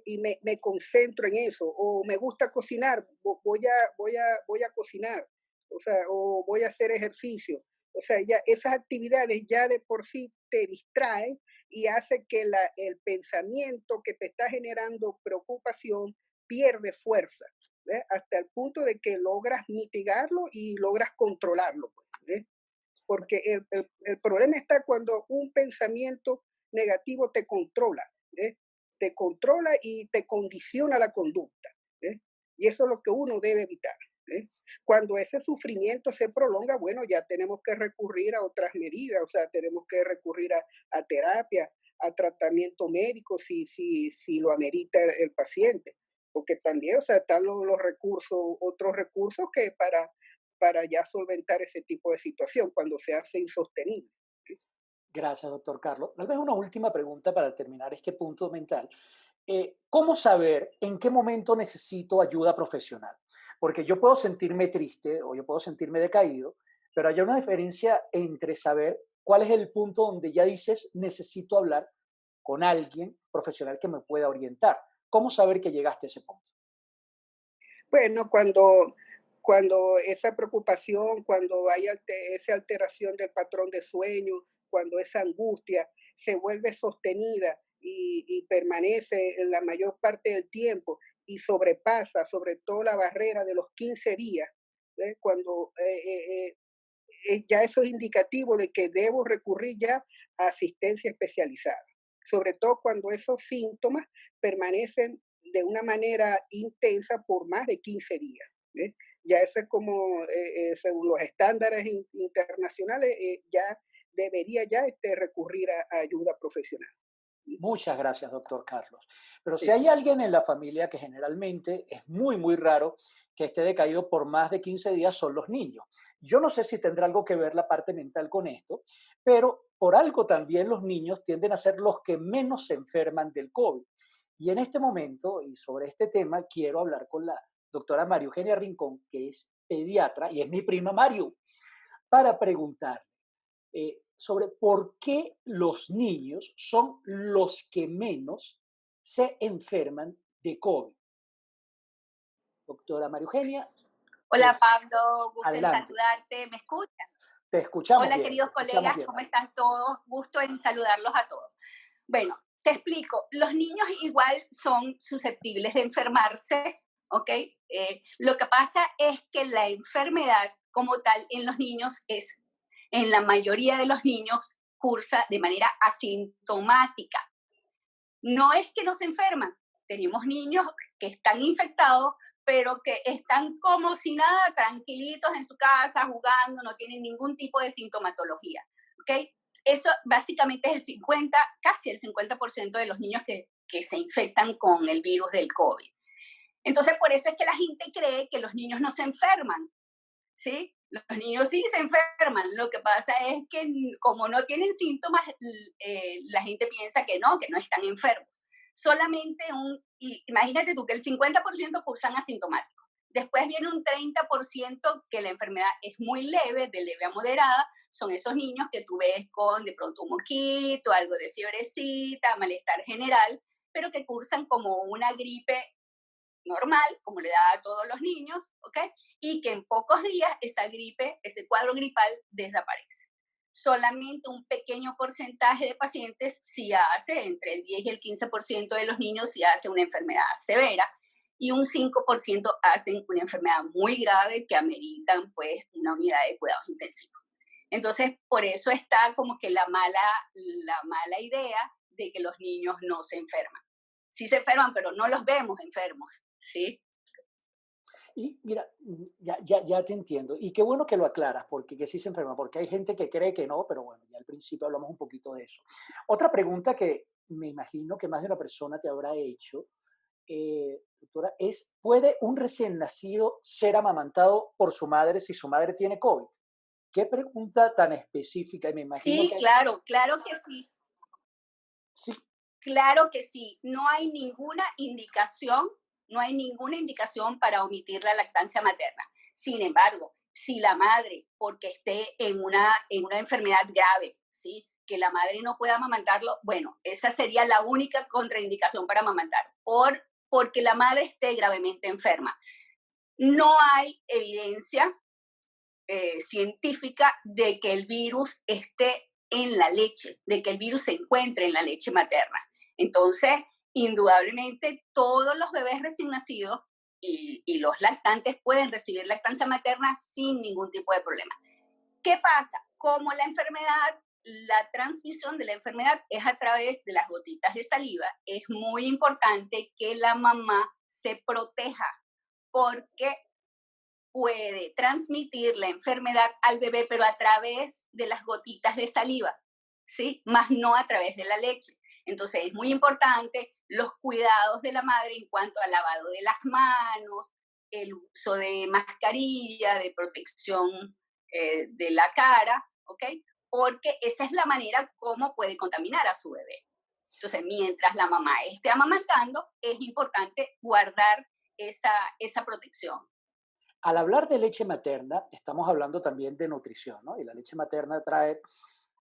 [SPEAKER 7] y me concentro en eso, o me gusta cocinar, voy a cocinar, o sea, o voy a hacer ejercicio. O sea, ya esas actividades ya de por sí te distraen y hace que el pensamiento que te está generando preocupación pierde fuerza. Hasta el punto de que logras mitigarlo y logras controlarlo. Pues, porque el problema está cuando un pensamiento negativo te controla, te controla y te condiciona la conducta. Y eso es lo que uno debe evitar. Cuando ese sufrimiento se prolonga, bueno, ya tenemos que recurrir a otras medidas, o sea, tenemos que recurrir a terapia, a tratamiento médico si lo amerita el paciente. Porque también, o sea, están los recursos, otros recursos que para ya solventar ese tipo de situación cuando se hace insostenible.
[SPEAKER 1] Gracias, doctor Carlos. Tal vez una última pregunta para terminar este punto mental. ¿Cómo saber en qué momento necesito ayuda profesional? Porque yo puedo sentirme triste o yo puedo sentirme decaído, pero hay una diferencia entre saber cuál es el punto donde ya dices necesito hablar con alguien profesional que me pueda orientar. ¿Cómo saber que llegaste a ese punto?
[SPEAKER 7] Bueno, cuando esa preocupación, cuando hay esa alteración del patrón de sueño, cuando esa angustia se vuelve sostenida y permanece en la mayor parte del tiempo y sobrepasa sobre todo la barrera de los 15 días, cuando ya eso es indicativo de que debo recurrir ya a asistencia especializada, sobre todo cuando esos síntomas permanecen de una manera intensa por más de 15 días. Ya eso es como, según los estándares internacionales, ya debería ya recurrir a ayuda profesional.
[SPEAKER 1] Muchas gracias, doctor Carlos. Pero si
[SPEAKER 7] Sí.
[SPEAKER 1] hay alguien en la familia que generalmente es muy, muy raro que esté decaído por más de 15 días, son los niños. Yo no sé si tendrá algo que ver la parte mental con esto, pero por algo también los niños tienden a ser los que menos se enferman del COVID. Y en este momento, y sobre este tema, quiero hablar con la doctora María Eugenia Rincón, que es pediatra y es mi prima Mario, para preguntar sobre por qué los niños son los que menos se enferman de COVID. Doctora María Eugenia,
[SPEAKER 8] Hola Pablo, gusto en
[SPEAKER 1] adelante.
[SPEAKER 8] saludarte. ¿Me escuchas?
[SPEAKER 1] Te escuchamos
[SPEAKER 8] Hola
[SPEAKER 1] bien,
[SPEAKER 8] queridos
[SPEAKER 1] te escuchamos
[SPEAKER 8] colegas,
[SPEAKER 1] bien,
[SPEAKER 8] ¿cómo
[SPEAKER 1] María.
[SPEAKER 8] están todos? Gusto en saludarlos a todos. Bueno, te explico. Los niños igual son susceptibles de enfermarse, ¿ok? Lo que pasa es que la enfermedad como tal en los niños es, en la mayoría de los niños, cursa de manera asintomática. No es que no se enferman. Tenemos niños que están infectados, pero que están como si nada, tranquilitos en su casa, jugando, no tienen ningún tipo de sintomatología. ¿Ok? Eso básicamente es el 50, casi el 50% de los niños que se infectan con el virus del COVID. Entonces, por eso es que la gente cree que los niños no se enferman, ¿sí? Los niños sí se enferman. Lo que pasa es que como no tienen síntomas, la gente piensa que no están enfermos. Solamente imagínate tú que el 50% cursan asintomáticos. Después viene un 30% que la enfermedad es muy leve, de leve a moderada. Son esos niños que tú ves con de pronto un mosquito, algo de fiebrecita, malestar general, pero que cursan como una gripe normal, como le da a todos los niños, ¿ok? Y que en pocos días esa gripe, ese cuadro gripal desaparece. Solamente un pequeño porcentaje de pacientes sí hace, entre el 10 y el 15% de los niños sí hace una enfermedad severa y un 5% hacen una enfermedad muy grave que ameritan pues una unidad de cuidados intensivos. Entonces, por eso está como que la mala idea de que los niños no se enferman. Sí se enferman, pero no los vemos enfermos, ¿sí?
[SPEAKER 1] Y mira, ya te entiendo. Y qué bueno que lo aclaras, porque que sí se enferma, porque hay gente que cree que no, pero bueno, ya al principio hablamos un poquito de eso. Otra pregunta que me imagino que más de una persona te habrá hecho, doctora, es, ¿puede un recién nacido ser amamantado por su madre si su madre tiene COVID? Qué pregunta tan específica, y me imagino
[SPEAKER 8] Sí,
[SPEAKER 1] que...
[SPEAKER 8] claro que sí.
[SPEAKER 1] Sí.
[SPEAKER 8] Claro que sí. No hay ninguna indicación para omitir la lactancia materna. Sin embargo, si la madre, porque esté en una enfermedad grave, ¿sí?, que la madre no pueda amamantarlo, bueno, esa sería la única contraindicación para amamantar, porque la madre esté gravemente enferma. No hay evidencia científica de que el virus esté en la leche, de que el virus se encuentre en la leche materna. Entonces, indudablemente, todos los bebés recién nacidos y los lactantes pueden recibir lactancia materna sin ningún tipo de problema. ¿Qué pasa? Como la transmisión de la enfermedad es a través de las gotitas de saliva, es muy importante que la mamá se proteja, porque puede transmitir la enfermedad al bebé, pero a través de las gotitas de saliva, ¿sí? Más no a través de la leche. Entonces es muy importante los cuidados de la madre en cuanto al lavado de las manos, el uso de mascarilla, de protección de la cara, ¿ok? Porque esa es la manera como puede contaminar a su bebé. Entonces, mientras la mamá esté amamantando, es importante guardar esa protección.
[SPEAKER 1] Al hablar de leche materna, estamos hablando también de nutrición, ¿no? Y la leche materna trae,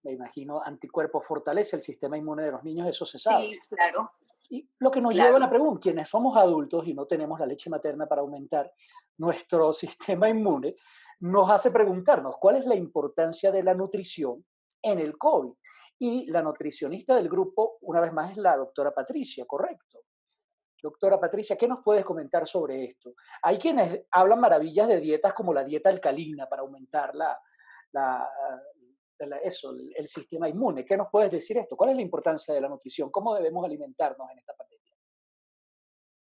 [SPEAKER 1] me imagino, anticuerpos, fortalece el sistema inmune de los niños, eso se sabe.
[SPEAKER 8] Sí, claro.
[SPEAKER 1] Y lo que nos lleva a la pregunta, quienes somos adultos y no tenemos la leche materna para aumentar nuestro sistema inmune, nos hace preguntarnos cuál es la importancia de la nutrición en el COVID. Y la nutricionista del grupo, una vez más, es la doctora Patricia, ¿correcto? Doctora Patricia, ¿qué nos puedes comentar sobre esto? Hay quienes hablan maravillas de dietas como la dieta alcalina para aumentar el sistema inmune. ¿Qué nos puedes decir esto? ¿Cuál es la importancia de la nutrición? ¿Cómo debemos alimentarnos en esta pandemia?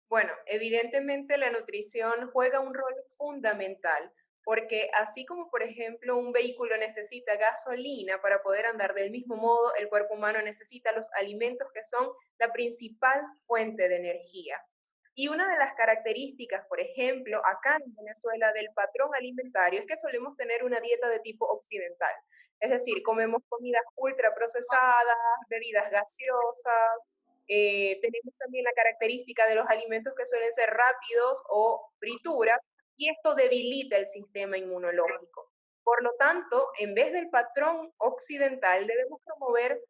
[SPEAKER 6] Bueno, evidentemente la nutrición juega un rol fundamental porque así como, por ejemplo, un vehículo necesita gasolina para poder andar, del mismo modo el cuerpo humano necesita los alimentos, que son la principal fuente de energía. Y una de las características, por ejemplo, acá en Venezuela del patrón alimentario es que solemos tener una dieta de tipo occidental. Es decir, comemos comidas ultraprocesadas, bebidas gaseosas, tenemos también la característica de los alimentos que suelen ser rápidos o frituras, y esto debilita el sistema inmunológico. Por lo tanto, en vez del patrón occidental, debemos promover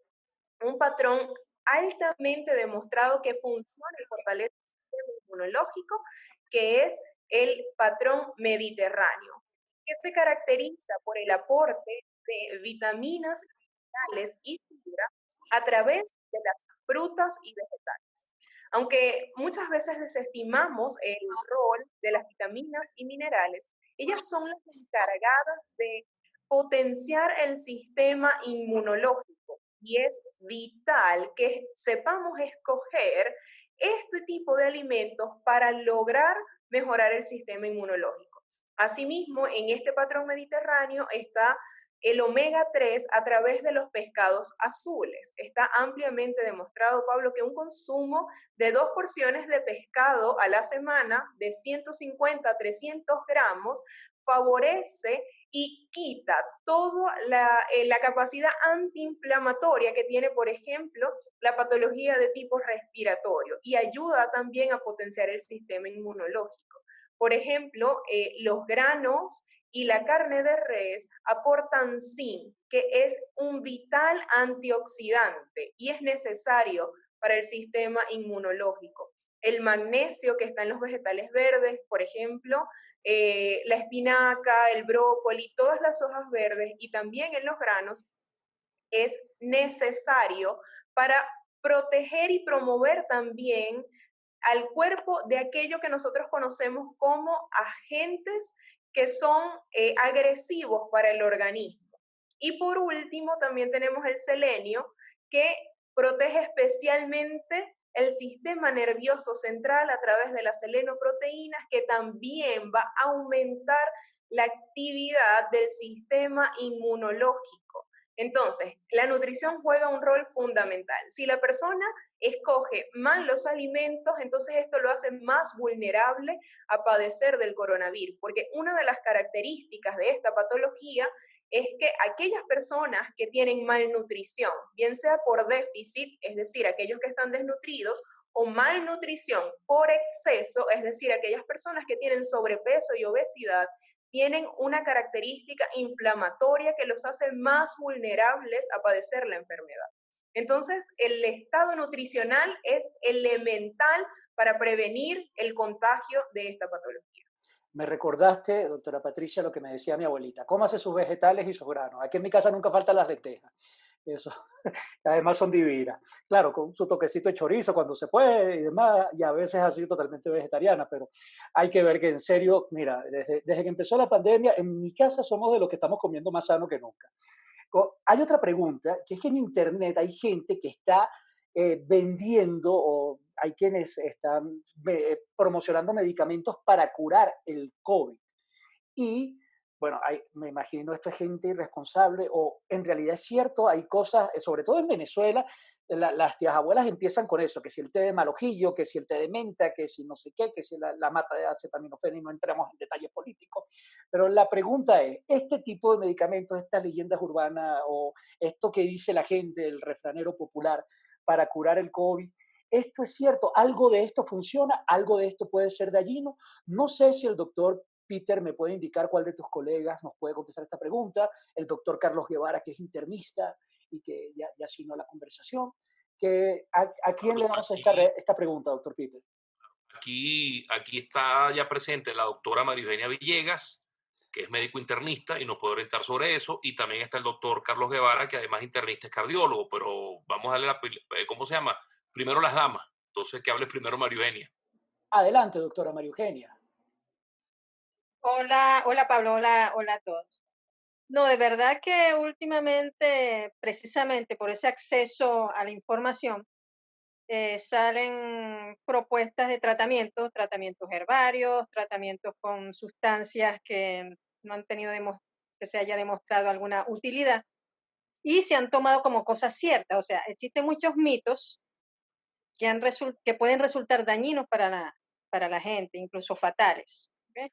[SPEAKER 6] un patrón altamente demostrado que funciona y fortalece el sistema inmunológico, que es el patrón mediterráneo, que se caracteriza por el aporte de vitaminas, minerales y fibra a través de las frutas y vegetales. Aunque muchas veces desestimamos el rol de las vitaminas y minerales, ellas son las encargadas de potenciar el sistema inmunológico, y es vital que sepamos escoger este tipo de alimentos para lograr mejorar el sistema inmunológico. Asimismo, en este patrón mediterráneo está el omega 3 a través de los pescados azules. Está ampliamente demostrado, Pablo, que un consumo de 2 porciones de pescado a la semana de 150 a 300 gramos favorece y quita toda la capacidad antiinflamatoria que tiene, por ejemplo, la patología de tipo respiratorio, y ayuda también a potenciar el sistema inmunológico. Por ejemplo, los granos y la carne de res aportan zinc, que es un vital antioxidante y es necesario para el sistema inmunológico. El magnesio que está en los vegetales verdes, por ejemplo, la espinaca, el brócoli, todas las hojas verdes, y también en los granos, es necesario para proteger y promover también al cuerpo de aquello que nosotros conocemos como agentes que son agresivos para el organismo. Y por último, también tenemos el selenio, que protege especialmente el sistema nervioso central a través de las selenoproteínas, que también va a aumentar la actividad del sistema inmunológico. Entonces, la nutrición juega un rol fundamental. Si la persona escoge mal los alimentos, entonces esto lo hace más vulnerable a padecer del coronavirus, porque una de las características de esta patología es que aquellas personas que tienen malnutrición, bien sea por déficit, es decir, aquellos que están desnutridos, o malnutrición por exceso, es decir, aquellas personas que tienen sobrepeso y obesidad, tienen una característica inflamatoria que los hace más vulnerables a padecer la enfermedad. Entonces, el estado nutricional es elemental para prevenir el contagio de esta patología.
[SPEAKER 1] Me recordaste, doctora Patricia, lo que me decía mi abuelita: cómase sus vegetales y sus granos. Aquí en mi casa nunca faltan las lentejas. Eso, además son divinas. Claro, con su toquecito de chorizo cuando se puede y demás, y a veces así totalmente vegetariana, pero hay que ver que en serio, mira, desde que empezó la pandemia, en mi casa somos de los que estamos comiendo más sano que nunca. Hay otra pregunta, que es que en Internet hay gente que está vendiendo, o hay quienes están promocionando medicamentos para curar el COVID. Y bueno, me imagino esto es gente irresponsable, o en realidad es cierto, hay cosas, sobre todo en Venezuela, las tías abuelas empiezan con eso, que si el té de malojillo, que si el té de menta, que si no sé qué, que si la mata de acetaminofén, y no entramos en detalles políticos. Pero la pregunta es, ¿este tipo de medicamentos, estas leyendas urbanas, o esto que dice la gente, el refranero popular, para curar el COVID, esto es cierto? ¿Algo de esto funciona? ¿Algo de esto puede ser dañino? No sé si el doctor Peter me puede indicar cuál de tus colegas nos puede contestar esta pregunta, el doctor Carlos Guevara, que es internista y que ya asignó la conversación. ¿A quién le damos esta pregunta, doctor Peter?
[SPEAKER 2] Aquí está ya presente la doctora María Eugenia Villegas, que es médico internista y nos puede orientar sobre eso, y también está el doctor Carlos Guevara, que además internista es cardiólogo, pero vamos a darle ¿cómo se llama? Primero las damas, entonces que hable primero María Eugenia.
[SPEAKER 1] Adelante, doctora María Eugenia.
[SPEAKER 9] Hola Pablo, hola a todos. No, de verdad que últimamente, precisamente por ese acceso a la información, salen propuestas de tratamientos herbarios, tratamientos con sustancias que no han tenido que se haya demostrado alguna utilidad y se han tomado como cosas ciertas. O sea, existen muchos mitos que pueden resultar dañinos para la gente, incluso fatales. ¿Okay?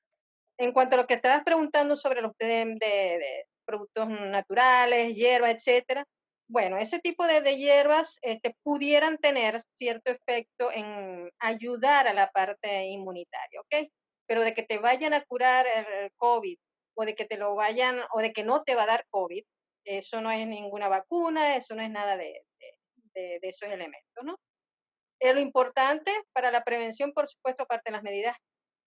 [SPEAKER 9] En cuanto a lo que estabas preguntando sobre los té de productos naturales, hierbas, etcétera, bueno, ese tipo de hierbas pudieran tener cierto efecto en ayudar a la parte inmunitaria, ¿ok? Pero de que te vayan a curar el COVID o de que te lo vayan o de que no te va a dar COVID, eso no es ninguna vacuna, eso no es nada de esos elementos, ¿no? Lo importante para la prevención, por supuesto, aparte de las medidas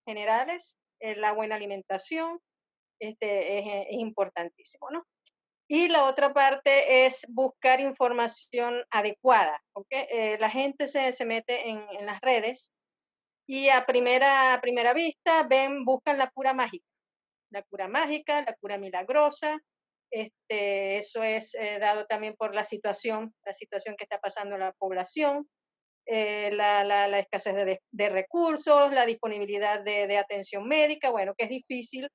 [SPEAKER 9] generales, la buena alimentación es importantísimo, ¿no? Y la otra parte es buscar información adecuada, ¿okay? La gente se mete en las redes y a primera vista buscan la cura mágica, la cura milagrosa. Eso es dado también por la situación que está pasando la población, la escasez de recursos, la disponibilidad de atención médica, bueno, que es difícil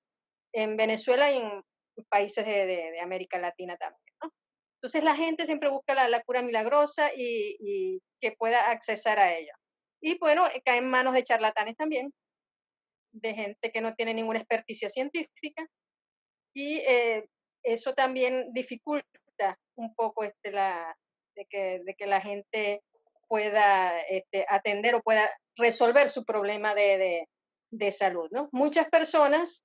[SPEAKER 9] en Venezuela y en países de América Latina también, ¿no? Entonces la gente siempre busca la cura milagrosa y que pueda accesar a ella. Y bueno, cae en manos de charlatanes también, de gente que no tiene ninguna experticia científica y eso también dificulta un poco de que la gente pueda atender o pueda resolver su problema de salud, ¿no? Muchas personas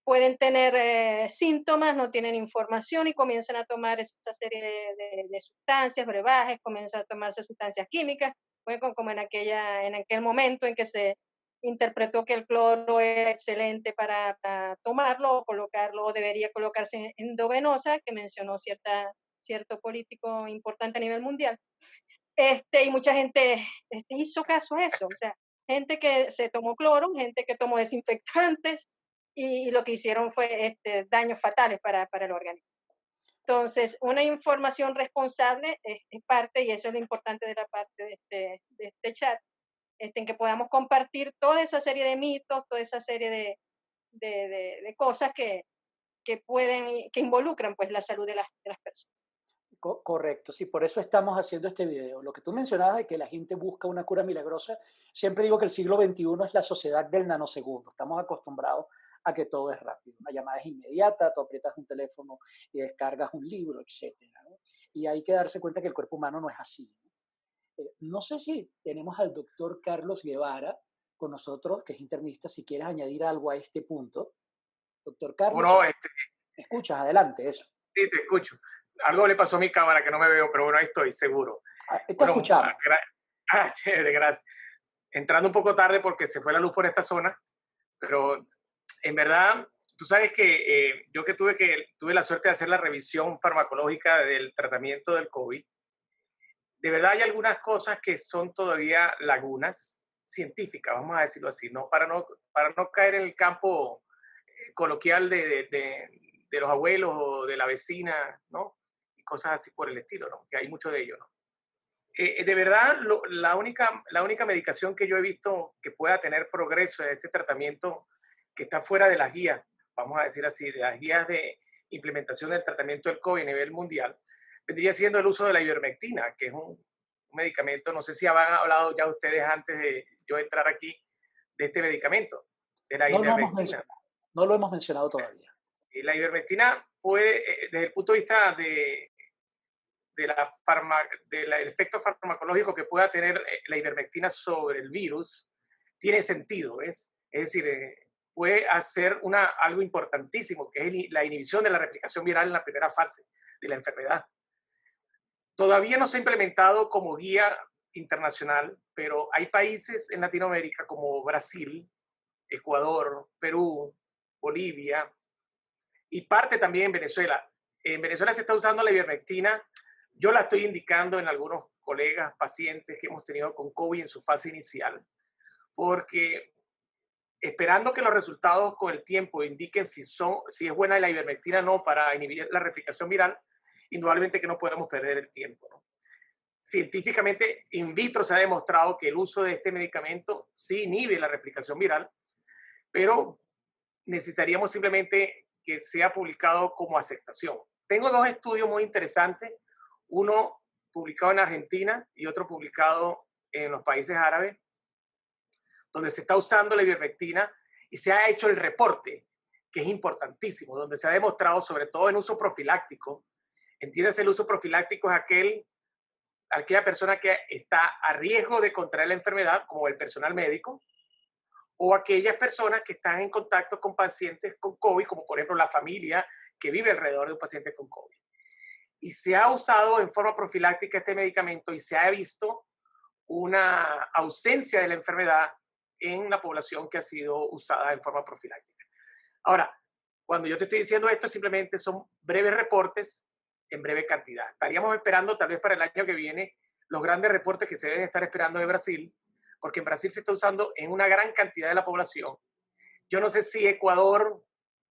[SPEAKER 9] pueden tener síntomas, no tienen información y comienzan a tomar esta serie de sustancias, brebajes, comienzan a tomarse sustancias químicas, como en aquel momento en que se interpretó que el cloro era excelente para tomarlo o colocarlo, o debería colocarse endovenosa, que mencionó cierto político importante a nivel mundial. Y mucha gente hizo caso a eso, o sea, gente que se tomó cloro, gente que tomó desinfectantes, y lo que hicieron fue daños fatales para el organismo. Entonces, una información responsable es parte, y eso es lo importante de la parte de este chat, en que podamos compartir toda esa serie de mitos, toda esa serie de cosas que involucran pues la salud de las personas.
[SPEAKER 1] Correcto, sí, por eso estamos haciendo este video. Lo que tú mencionabas de que la gente busca una cura milagrosa, siempre digo que el siglo XXI es la sociedad del nanosegundo. Estamos acostumbrados a que todo es rápido. Una llamada es inmediata, tú aprietas un teléfono y descargas un libro, etc. ¿no? Y hay que darse cuenta que el cuerpo humano no es así. No sé si tenemos al doctor Carlos Guevara con nosotros, que es internista, si quieres añadir algo a este punto. Doctor Carlos,
[SPEAKER 10] bueno,
[SPEAKER 1] ¿me escuchas? Adelante, eso.
[SPEAKER 10] Sí, te escucho. Algo le pasó a mi cámara que no me veo, pero bueno, ahí estoy, seguro.
[SPEAKER 1] Te escuchamos.
[SPEAKER 10] Chévere, gracias. Entrando un poco tarde porque se fue la luz por esta zona, pero en verdad, tú sabes que yo que tuve la suerte de hacer la revisión farmacológica del tratamiento del COVID, de verdad hay algunas cosas que son todavía lagunas científicas, vamos a decirlo así, ¿no? Para no caer en el campo coloquial de los abuelos o de la vecina, ¿no? Y cosas así por el estilo, ¿no? Que hay mucho de ello, ¿no? De verdad, la única medicación que yo he visto que pueda tener progreso en este tratamiento, que está fuera de las guías, vamos a decir así, de las guías de implementación del tratamiento del COVID a nivel mundial, vendría siendo el uso de la ivermectina, que es un medicamento, no sé si habían hablado ya ustedes antes de yo entrar aquí, de este medicamento, de la ivermectina.
[SPEAKER 1] No lo hemos mencionado todavía.
[SPEAKER 10] Y la ivermectina puede, desde el punto de vista del efecto farmacológico que pueda tener la ivermectina sobre el virus, tiene sentido, ¿ves? Es decir, puede hacer algo importantísimo, que es la inhibición de la replicación viral en la primera fase de la enfermedad. Todavía no se ha implementado como guía internacional, pero hay países en Latinoamérica como Brasil, Ecuador, Perú, Bolivia y parte también en Venezuela. En Venezuela se está usando la ivermectina. Yo la estoy indicando en algunos colegas, pacientes que hemos tenido con COVID en su fase inicial, porque esperando que los resultados con el tiempo indiquen si es buena la ivermectina o no para inhibir la replicación viral, indudablemente que no podemos perder el tiempo, ¿no? Científicamente, in vitro se ha demostrado que el uso de este medicamento sí inhibe la replicación viral, pero necesitaríamos simplemente que sea publicado como aceptación. Tengo dos estudios muy interesantes, uno publicado en Argentina y otro publicado en los países árabes, donde se está usando la ivermectina y se ha hecho el reporte, que es importantísimo, donde se ha demostrado, sobre todo en uso profiláctico. Entiéndase, el uso profiláctico es aquella persona que está a riesgo de contraer la enfermedad, como el personal médico, o aquellas personas que están en contacto con pacientes con COVID, como por ejemplo la familia que vive alrededor de un paciente con COVID. Y se ha usado en forma profiláctica este medicamento y se ha visto una ausencia de la enfermedad en la población que ha sido usada en forma profiláctica. Ahora, cuando yo te estoy diciendo esto, simplemente son breves reportes en breve cantidad. Estaríamos esperando tal vez para el año que viene los grandes reportes que se deben estar esperando de Brasil, porque en Brasil se está usando en una gran cantidad de la población. Yo no sé si Ecuador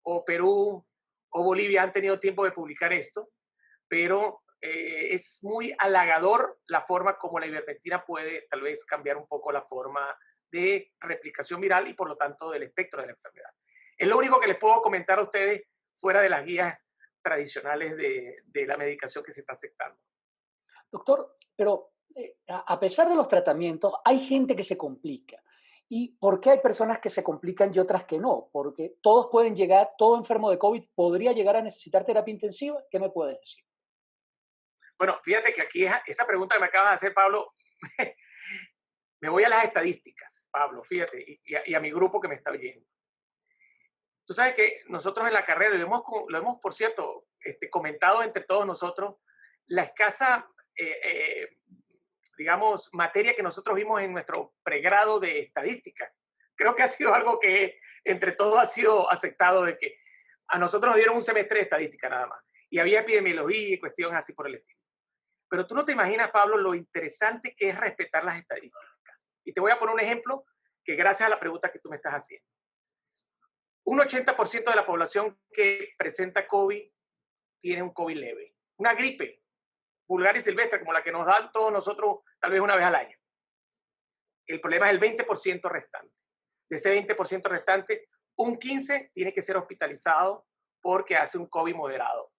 [SPEAKER 10] o Perú o Bolivia han tenido tiempo de publicar esto, pero es muy halagador la forma como la ivermectina puede tal vez cambiar un poco la forma de replicación viral y por lo tanto del espectro de la enfermedad. Es lo único que les puedo comentar a ustedes fuera de las guías tradicionales de la medicación que se está aceptando.
[SPEAKER 1] Doctor, pero a pesar de los tratamientos, hay gente que se complica. ¿Y por qué hay personas que se complican y otras que no? Porque todos pueden llegar, todo enfermo de COVID podría llegar a necesitar terapia intensiva. ¿Qué me puedes decir?
[SPEAKER 10] Bueno, fíjate que aquí esa pregunta que me acabas de hacer, Pablo, me voy a las estadísticas, Pablo, fíjate, y a mi grupo que me está oyendo. Tú sabes que nosotros en la carrera, lo hemos por cierto, comentado entre todos nosotros, la escasa, digamos, materia que nosotros vimos en nuestro pregrado de estadística. Creo que ha sido algo que entre todos ha sido aceptado, de que a nosotros nos dieron un semestre de estadística nada más. Y había epidemiología y cuestiones así por el estilo. Pero tú no te imaginas, Pablo, lo interesante que es respetar las estadísticas. Y te voy a poner un ejemplo que gracias a la pregunta que tú me estás haciendo. Un 80% de la población que presenta COVID tiene un COVID leve. Una gripe vulgar y silvestre, como la que nos dan todos nosotros tal vez una vez al año. El problema es el 20% restante. De ese 20% restante, un 15% tiene que ser hospitalizado porque hace un COVID moderado.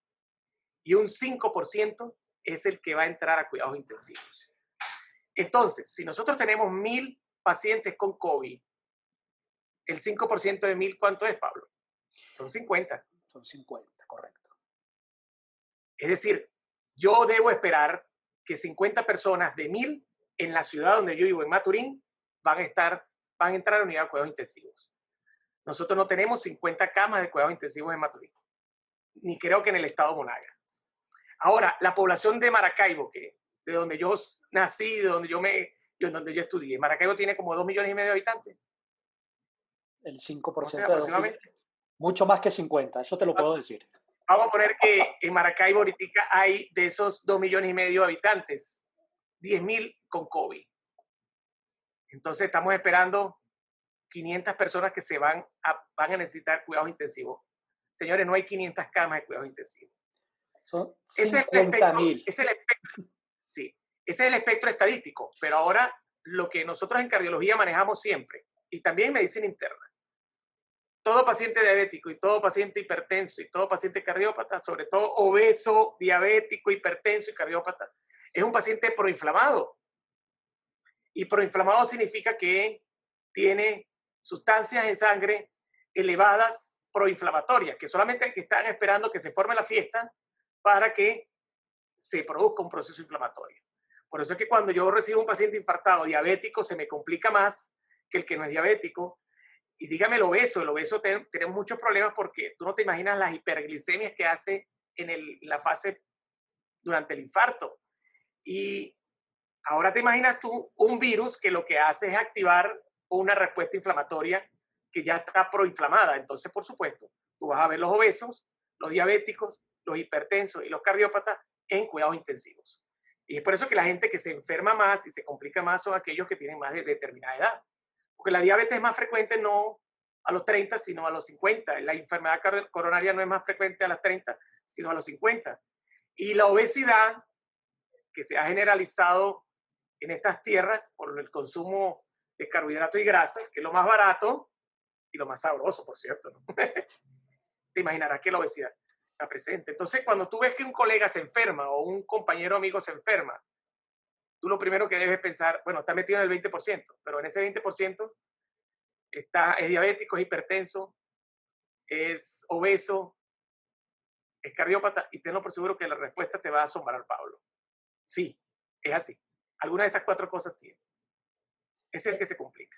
[SPEAKER 10] Y un 5% es el que va a entrar a cuidados intensivos. Entonces, si nosotros tenemos 1,000 pacientes con COVID, el 5% de 1,000, ¿cuánto es, Pablo? Son 50.
[SPEAKER 1] Son 50, correcto.
[SPEAKER 10] Es decir, yo debo esperar que 50 personas de 1,000 en la ciudad donde yo vivo, en Maturín, van a entrar a la unidad de cuidados intensivos. Nosotros no tenemos 50 camas de cuidados intensivos en Maturín, ni creo que en el estado Monagas. Ahora, la población de Maracaibo, de donde yo nací, de donde donde yo estudié, Maracaibo tiene como 2,5 millones de habitantes.
[SPEAKER 1] El 5%.
[SPEAKER 10] O sea, aproximadamente.
[SPEAKER 1] Mucho más que 50, eso te lo puedo decir.
[SPEAKER 10] Vamos a poner que en Maracaibo ahorita hay de esos 2,5 millones de habitantes, 10,000 con COVID. Entonces estamos esperando 500 personas que van a necesitar cuidados intensivos. Señores, no hay 500 camas de cuidados intensivos.
[SPEAKER 1] Son 50,000.
[SPEAKER 10] Sí, ese es el espectro estadístico, pero ahora lo que nosotros en cardiología manejamos siempre, y también en medicina interna, todo paciente diabético y todo paciente hipertenso y todo paciente cardiópata, sobre todo obeso, diabético, hipertenso y cardiópata, es un paciente proinflamado. Y proinflamado significa que tiene sustancias en sangre elevadas proinflamatorias, que solamente están esperando que se forme la fiesta para que se produzca un proceso inflamatorio. Por eso es que cuando yo recibo un paciente infartado diabético, se me complica más que el que no es diabético. Y dígame el obeso tenemos muchos problemas porque tú no te imaginas las hiperglicemias que hace en la fase durante el infarto. Y ahora te imaginas tú un virus que lo que hace es activar una respuesta inflamatoria que ya está proinflamada. Entonces, por supuesto, tú vas a ver los obesos, los diabéticos, los hipertensos y los cardiópatas en cuidados intensivos. Y es por eso que la gente que se enferma más y se complica más son aquellos que tienen más de determinada edad. Porque la diabetes es más frecuente no a los 30, sino a los 50. La enfermedad coronaria no es más frecuente a las 30, sino a los 50. Y la obesidad, que se ha generalizado en estas tierras por el consumo de carbohidratos y grasas, que es lo más barato y lo más sabroso, por cierto, ¿no? te imaginarás que la obesidad está presente. Entonces, cuando tú ves que un colega se enferma o un compañero amigo se enferma, tú lo primero que debes pensar, bueno, está metido en el 20%, pero en ese 20% es diabético, es hipertenso, es obeso, es cardiópata, y tenlo por seguro que la respuesta te va a asombrar, Pablo. Sí, es así. Alguna de esas 4 cosas tiene. Ese es el que se complica.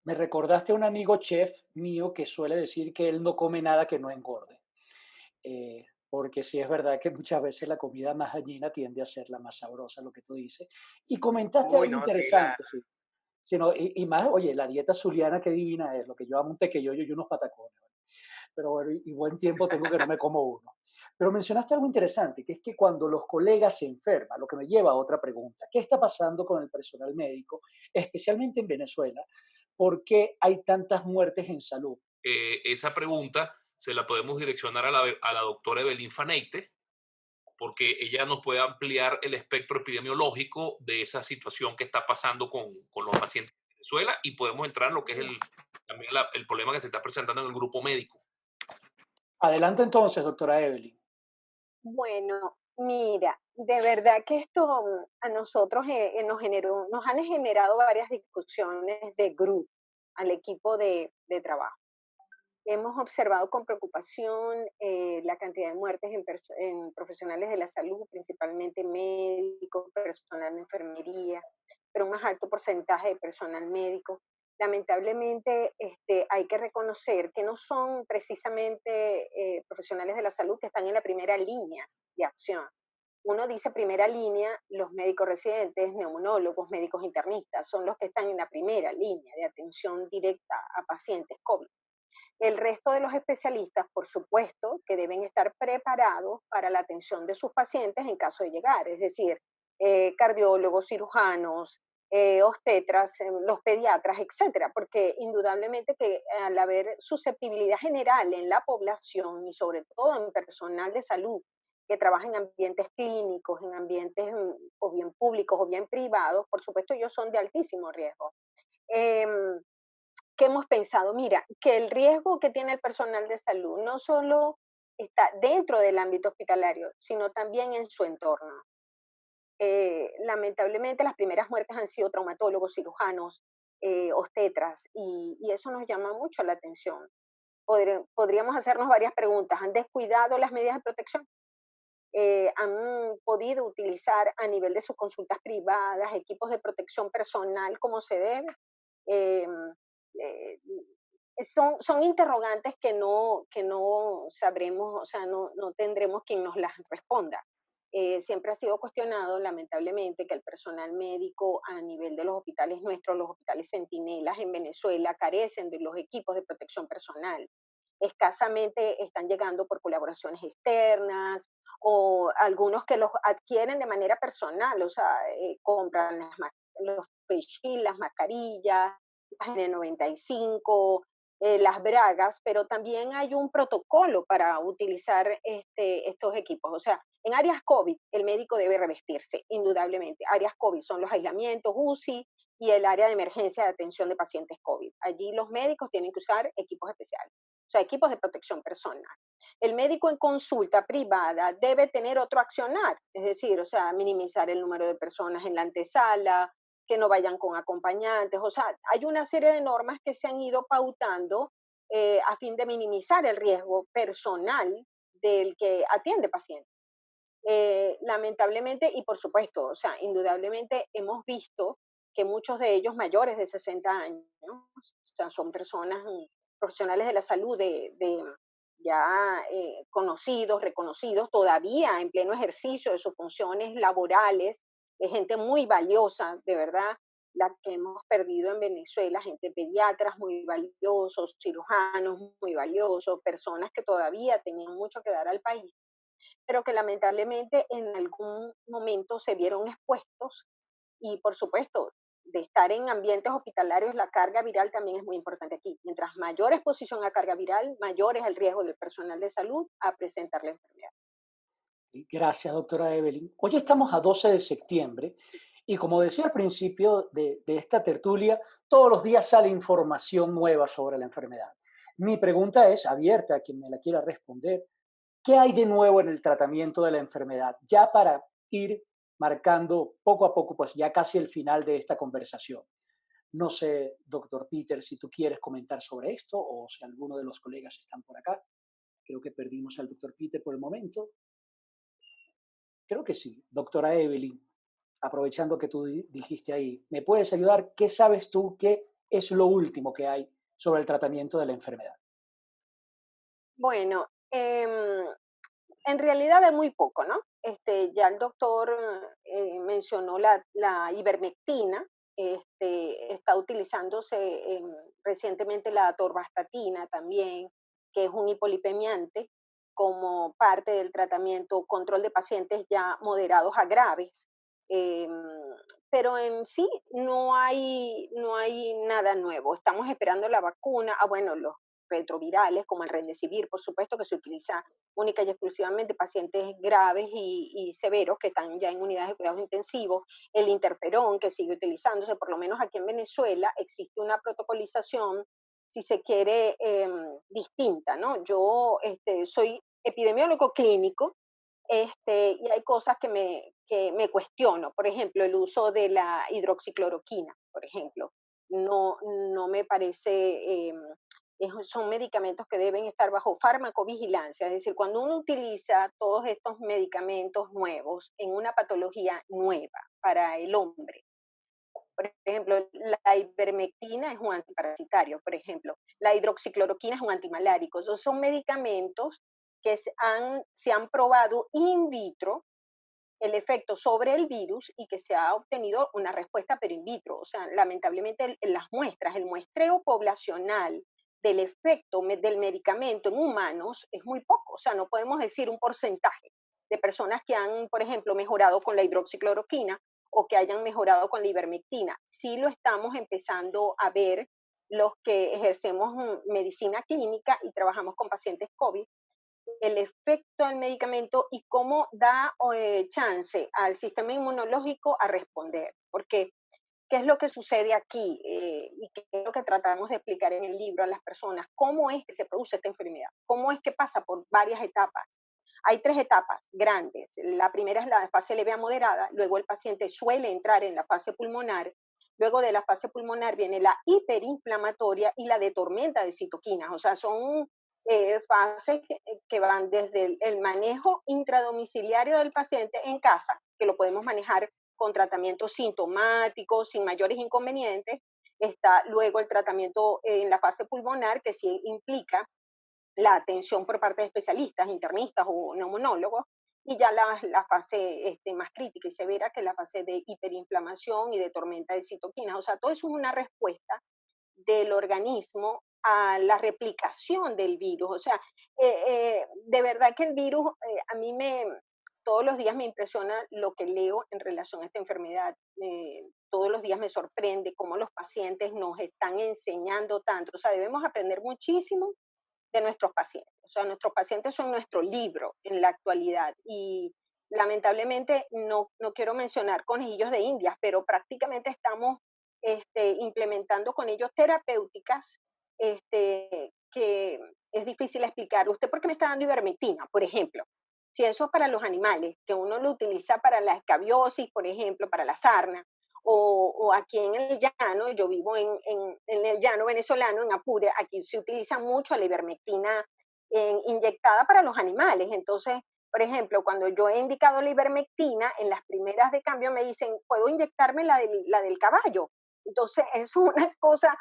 [SPEAKER 1] Me recordaste a un amigo chef mío que suele decir que él no come nada que no engorde. Porque sí es verdad que muchas veces la comida más dañina tiende a ser la más sabrosa, lo que tú dices. Y comentaste
[SPEAKER 10] Uy,
[SPEAKER 1] algo
[SPEAKER 10] no, sí,
[SPEAKER 1] interesante, sí. Sí, no, y más, oye, la dieta zuliana, qué divina es, lo que yo amo un tequeyoyo y unos patacones. ¿Vale? Pero bueno, y buen tiempo tengo que no me como uno. Pero mencionaste algo interesante, que es que cuando los colegas se enferman, lo que me lleva a otra pregunta, ¿qué está pasando con el personal médico, especialmente en Venezuela? ¿Por qué hay tantas muertes en salud?
[SPEAKER 2] Esa pregunta se la podemos direccionar a la doctora Evelyn Faneite, porque ella nos puede ampliar el espectro epidemiológico de esa situación que está pasando con los pacientes en Venezuela, y podemos entrar en lo que es también el problema que se está presentando en el grupo médico.
[SPEAKER 1] Adelante entonces, doctora Evelyn.
[SPEAKER 3] Bueno, mira, de verdad que esto a nosotros nos han generado varias discusiones de grupo al equipo de trabajo. Hemos observado con preocupación la cantidad de muertes en profesionales de la salud, principalmente médicos, personal de enfermería, pero un más alto porcentaje de personal médico. Lamentablemente, hay que reconocer que no son precisamente profesionales de la salud que están en la primera línea de acción. Uno dice primera línea, los médicos residentes, neumonólogos, médicos internistas, son los que están en la primera línea de atención directa a pacientes COVID. El resto de los especialistas, por supuesto, que deben estar preparados para la atención de sus pacientes en caso de llegar, es decir, cardiólogos, cirujanos, obstetras, los pediatras, etcétera, porque indudablemente que al haber susceptibilidad general en la población y sobre todo en personal de salud que trabaja en ambientes clínicos, en ambientes o bien públicos o bien privados, por supuesto ellos son de altísimo riesgo. ¿Qué hemos pensado? Mira, que el riesgo que tiene el personal de salud no solo está dentro del ámbito hospitalario, sino también en su entorno. Lamentablemente las primeras muertes han sido traumatólogos, cirujanos, obstetras, y eso nos llama mucho la atención. Podríamos hacernos varias preguntas. ¿Han descuidado las medidas de protección? ¿Han podido utilizar a nivel de sus consultas privadas equipos de protección personal como se debe? Eh, son interrogantes que no sabremos, o sea, no tendremos quien nos las responda. Siempre ha sido cuestionado, lamentablemente, que el personal médico a nivel de los hospitales nuestros, los hospitales centinelas en Venezuela, carecen de los equipos de protección personal. Escasamente están llegando por colaboraciones externas o algunos que los adquieren de manera personal, o sea, compran los face shield, las mascarillas, las N95, las bragas, pero también hay un protocolo para utilizar estos equipos. O sea, en áreas COVID el médico debe revestirse, indudablemente. Áreas COVID son los aislamientos, UCI y el área de emergencia de atención de pacientes COVID. Allí los médicos tienen que usar equipos especiales, o sea, equipos de protección personal. El médico en consulta privada debe tener otro accionar, es decir, o sea, minimizar el número de personas en la antesala, que no vayan con acompañantes, o sea, hay una serie de normas que se han ido pautando a fin de minimizar el riesgo personal del que atiende pacientes. Lamentablemente, y por supuesto, o sea, indudablemente hemos visto que muchos de ellos mayores de 60 años, o sea, son personas profesionales de la salud ya conocidos, reconocidos, todavía en pleno ejercicio de sus funciones laborales, gente muy valiosa, de verdad, la que hemos perdido en Venezuela, gente pediatras muy valiosos, cirujanos muy valiosos, personas que todavía tenían mucho que dar al país, pero que lamentablemente en algún momento se vieron expuestos y por supuesto de estar en ambientes hospitalarios, la carga viral también es muy importante aquí. Mientras mayor exposición a carga viral, mayor es el riesgo del personal de salud a presentar la enfermedad.
[SPEAKER 1] Gracias, doctora Evelyn. Hoy estamos a 12 de septiembre y como decía al principio de esta tertulia, todos los días sale información nueva sobre la enfermedad. Mi pregunta es abierta a quien me la quiera responder. ¿Qué hay de nuevo en el tratamiento de la enfermedad? Ya para ir marcando poco a poco, pues ya casi el final de esta conversación. No sé, doctor Peter, si tú quieres comentar sobre esto o si alguno de los colegas están por acá. Creo que perdimos al doctor Peter por el momento. Creo que sí. Doctora Evelyn, aprovechando que tú dijiste ahí, ¿me puedes ayudar? ¿Qué sabes tú? ¿Qué es lo último que hay sobre el tratamiento de la enfermedad?
[SPEAKER 3] Bueno, en realidad es muy poco, ¿no? Ya el doctor mencionó la ivermectina, está utilizándose recientemente la atorvastatina también, que es un hipolipemiante, como parte del tratamiento, control de pacientes ya moderados a graves. Em, pero en sí no hay nada nuevo. Estamos esperando la vacuna. Ah, bueno, los retrovirales como el Remdesivir, por supuesto, que se utiliza única y exclusivamente pacientes graves y severos que están ya en unidades de cuidados intensivos, el interferón que sigue utilizándose, por lo menos aquí en Venezuela existe una protocolización, si se quiere, distinta, ¿no? Yo soy epidemiólogo clínico, y hay cosas que me cuestiono, por ejemplo, el uso de la hidroxicloroquina, por ejemplo, no me parece, son medicamentos que deben estar bajo farmacovigilancia, es decir, cuando uno utiliza todos estos medicamentos nuevos en una patología nueva para el hombre, por ejemplo, la ivermectina es un antiparasitario, por ejemplo, la hidroxicloroquina es un antimalárico, esos son medicamentos que se han probado in vitro el efecto sobre el virus y que se ha obtenido una respuesta pero in vitro. O sea, lamentablemente las muestras, el muestreo poblacional del efecto del medicamento en humanos es muy poco. O sea, no podemos decir un porcentaje de personas que han, por ejemplo, mejorado con la hidroxicloroquina o que hayan mejorado con la ivermectina. Sí lo estamos empezando a ver los que ejercemos medicina clínica y trabajamos con pacientes COVID, el efecto del medicamento y cómo da chance al sistema inmunológico a responder. Porque, ¿qué es lo que sucede aquí? Y qué es lo que tratamos de explicar en el libro a las personas. ¿Cómo es que se produce esta enfermedad? ¿Cómo es que pasa por varias etapas? Hay 3 etapas grandes. La primera es la fase leve a moderada, luego el paciente suele entrar en la fase pulmonar, luego de la fase pulmonar viene la hiperinflamatoria y la de tormenta de citoquinas. O sea, son fases que van desde el manejo intradomiciliario del paciente en casa, que lo podemos manejar con tratamiento sintomático, sin mayores inconvenientes. Está luego el tratamiento en la fase pulmonar, que sí implica la atención por parte de especialistas, internistas o neumonólogos, y ya la fase más crítica y severa, que es la fase de hiperinflamación y de tormenta de citoquinas. O sea, todo eso es una respuesta del organismo a la replicación del virus. O sea, de verdad que el virus a mí todos los días me impresiona lo que leo en relación a esta enfermedad. Todos los días me sorprende cómo los pacientes nos están enseñando tanto. O sea, debemos aprender muchísimo de nuestros pacientes. O sea, nuestros pacientes son nuestro libro en la actualidad y lamentablemente no quiero mencionar conejillos de Indias, pero prácticamente estamos implementando con ellos terapéuticas que es difícil explicar. ¿Usted por qué me está dando ivermectina, por ejemplo? Si eso es para los animales, que uno lo utiliza para la escabiosis, por ejemplo, para la sarna, o aquí en el llano, yo vivo en el llano venezolano, en Apure, aquí se utiliza mucho la ivermectina inyectada para los animales. Entonces, por ejemplo, cuando yo he indicado la ivermectina, en las primeras de cambio me dicen, ¿puedo inyectarme la del caballo? Entonces, es una cosa,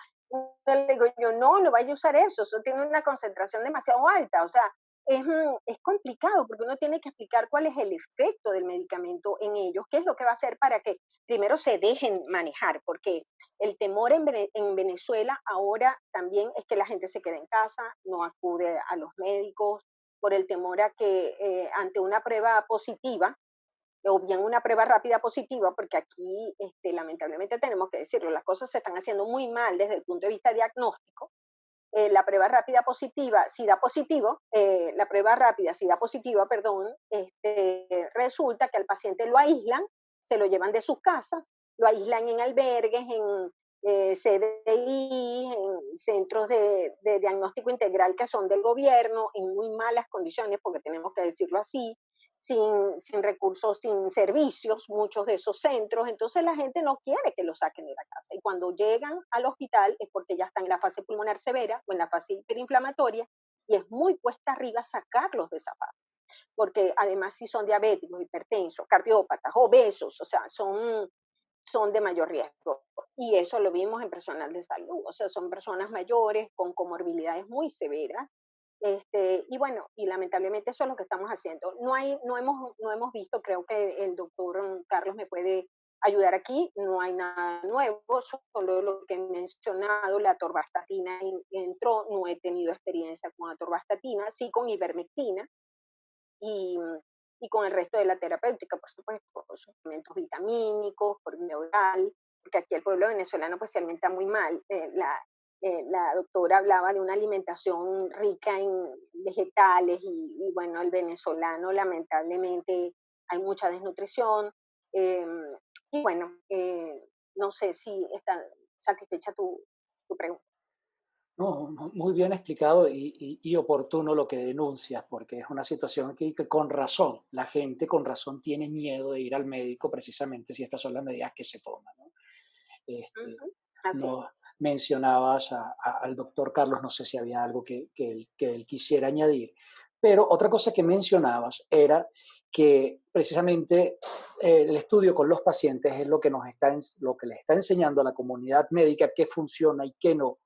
[SPEAKER 3] le digo yo, no vaya a usar eso tiene una concentración demasiado alta. O sea, es complicado porque uno tiene que explicar cuál es el efecto del medicamento en ellos, qué es lo que va a hacer para que primero se dejen manejar, porque el temor en Venezuela ahora también es que la gente se quede en casa, no acude a los médicos, por el temor a que ante una prueba positiva, o bien una prueba rápida positiva, porque aquí lamentablemente tenemos que decirlo, las cosas se están haciendo muy mal desde el punto de vista diagnóstico. La prueba rápida positiva, si da positivo, la prueba rápida, si da positiva, perdón, resulta que al paciente lo aíslan, se lo llevan de sus casas, lo aíslan en albergues, en CDI, en centros de diagnóstico integral que son del gobierno en muy malas condiciones, porque tenemos que decirlo así, sin recursos, sin servicios, muchos de esos centros. Entonces la gente no quiere que lo saquen de la casa. Y cuando llegan al hospital es porque ya están en la fase pulmonar severa o en la fase hiperinflamatoria y es muy cuesta arriba sacarlos de esa fase. Porque además si son diabéticos, hipertensos, cardiópatas, obesos, o sea, son de mayor riesgo. Y eso lo vimos en personal de salud, o sea, son personas mayores con comorbilidades muy severas. Y bueno, y lamentablemente eso es lo que estamos haciendo. No hemos visto, creo que el doctor Carlos me puede ayudar aquí, no hay nada nuevo, solo lo que he mencionado, la atorvastatina entró, no he tenido experiencia con atorvastatina, sí con ivermectina, y, y con el resto de la terapéutica, por supuesto, por suplementos vitamínicos, por vía oral, porque aquí el pueblo venezolano pues se alimenta muy mal. La doctora hablaba de una alimentación rica en vegetales y bueno, el venezolano lamentablemente hay mucha desnutrición. eh, y bueno, no sé si está satisfecha tu pregunta.
[SPEAKER 1] No, muy bien explicado y oportuno lo que denuncias, porque es una situación que con razón, la gente con razón tiene miedo de ir al médico precisamente si estas son las medidas que se toman, ¿no?
[SPEAKER 3] Así es.
[SPEAKER 1] No mencionabas al doctor Carlos, no sé si había algo que él quisiera añadir, pero otra cosa que mencionabas era que precisamente el estudio con los pacientes es lo que lo que le está enseñando a la comunidad médica qué funciona y qué no.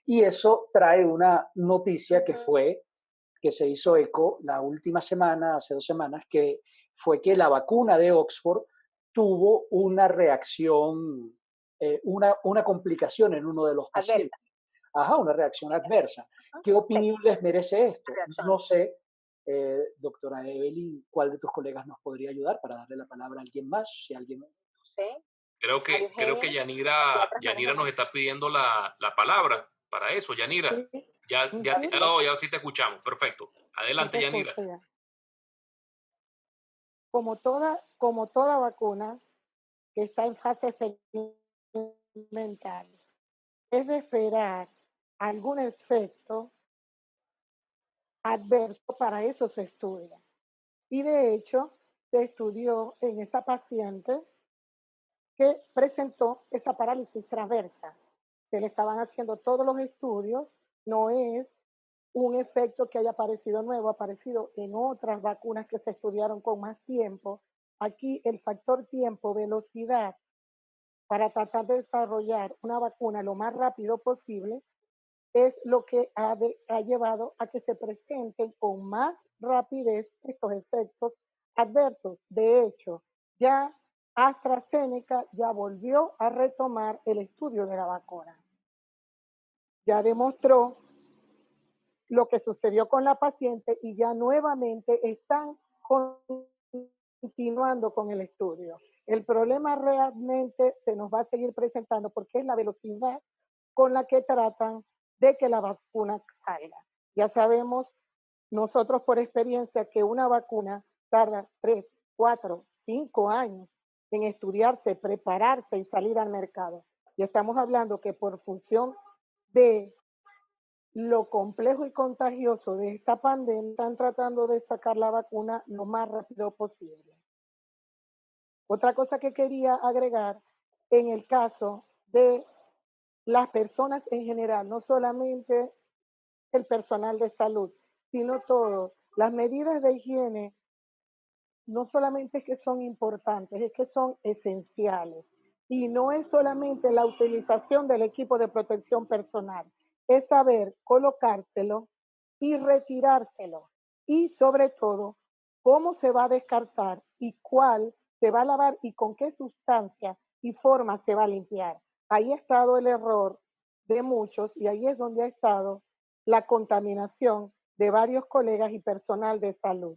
[SPEAKER 1] Y eso trae una noticia que se hizo eco la última semana, hace 2 semanas, que fue que la vacuna de Oxford tuvo una reacción, una complicación en uno de los
[SPEAKER 3] Adversa.
[SPEAKER 1] pacientes. Ajá, una reacción adversa. ¿Qué opinión les merece esto? No sé, doctora Evelyn, ¿cuál de tus colegas nos podría ayudar para darle la palabra a alguien más? Si alguien...
[SPEAKER 3] Sí.
[SPEAKER 2] Creo que Yanira nos está pidiendo la palabra para eso. Yanira,
[SPEAKER 11] Sí,
[SPEAKER 2] ya sí te escuchamos. Perfecto. Adelante,
[SPEAKER 11] te
[SPEAKER 2] Yanira.
[SPEAKER 11] escucho ya. Como toda vacuna que está en fase experimental, es de esperar algún efecto adverso, para eso se estudia. Y de hecho, se estudió en esta paciente que presentó esa parálisis transversa. Se le estaban haciendo todos los estudios, no es un efecto que haya aparecido nuevo, ha aparecido en otras vacunas que se estudiaron con más tiempo. Aquí el factor tiempo, velocidad, para tratar de desarrollar una vacuna lo más rápido posible, es lo que ha llevado a que se presenten con más rapidez estos efectos adversos. De hecho, ya AstraZeneca ya volvió a retomar el estudio de la vacuna. Ya demostró lo que sucedió con la paciente y ya nuevamente están continuando con el estudio. El problema realmente se nos va a seguir presentando porque es la velocidad con la que tratan de que la vacuna salga. Ya sabemos nosotros por experiencia que una vacuna tarda 3, 4, 5 años en estudiarse, prepararse y salir al mercado. Y estamos hablando que por función de lo complejo y contagioso de esta pandemia, están tratando de sacar la vacuna lo más rápido posible. Otra cosa que quería agregar, en el caso de las personas en general, no solamente el personal de salud, sino todos, las medidas de higiene no solamente es que son importantes, es que son esenciales. Y no es solamente la utilización del equipo de protección personal, es saber colocárselo y retirárselo. Y sobre todo, cómo se va a descartar y cuál se va a lavar y con qué sustancia y forma se va a limpiar. Ahí ha estado el error de muchos y ahí es donde ha estado la contaminación de varios colegas y personal de salud,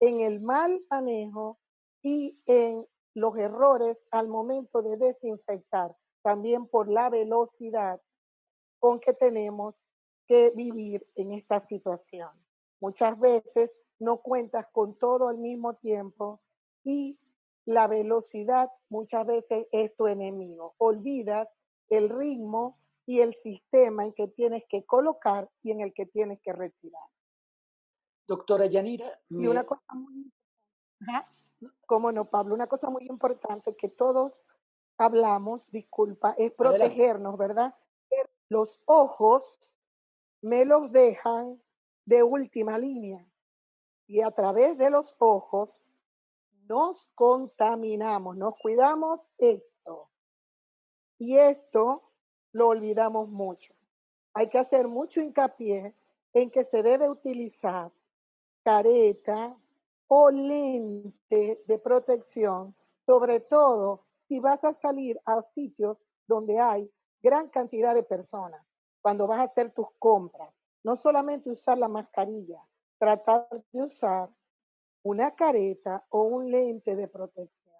[SPEAKER 11] en el mal manejo y en los errores al momento de desinfectar, también por la velocidad con que tenemos que vivir en esta situación. Muchas veces no cuentas con todo al mismo tiempo y la velocidad muchas veces es tu enemigo. Olvidas el ritmo y el sistema en que tienes que colocar y en el que tienes que retirar.
[SPEAKER 1] Doctora Yanira,
[SPEAKER 11] Y una cosa muy, ajá, cómo no, Pablo, una cosa muy importante que todos hablamos, disculpa, es
[SPEAKER 1] adelante.
[SPEAKER 11] protegernos, ¿verdad? Los ojos me los dejan de última línea y a través de los ojos nos contaminamos, nos cuidamos esto. Y esto lo olvidamos mucho. Hay que hacer mucho hincapié en que se debe utilizar careta o lente de protección, sobre todo si vas a salir a sitios donde hay gran cantidad de personas, cuando vas a hacer tus compras. No solamente usar la mascarilla, tratar de usar una careta o un lente de protección.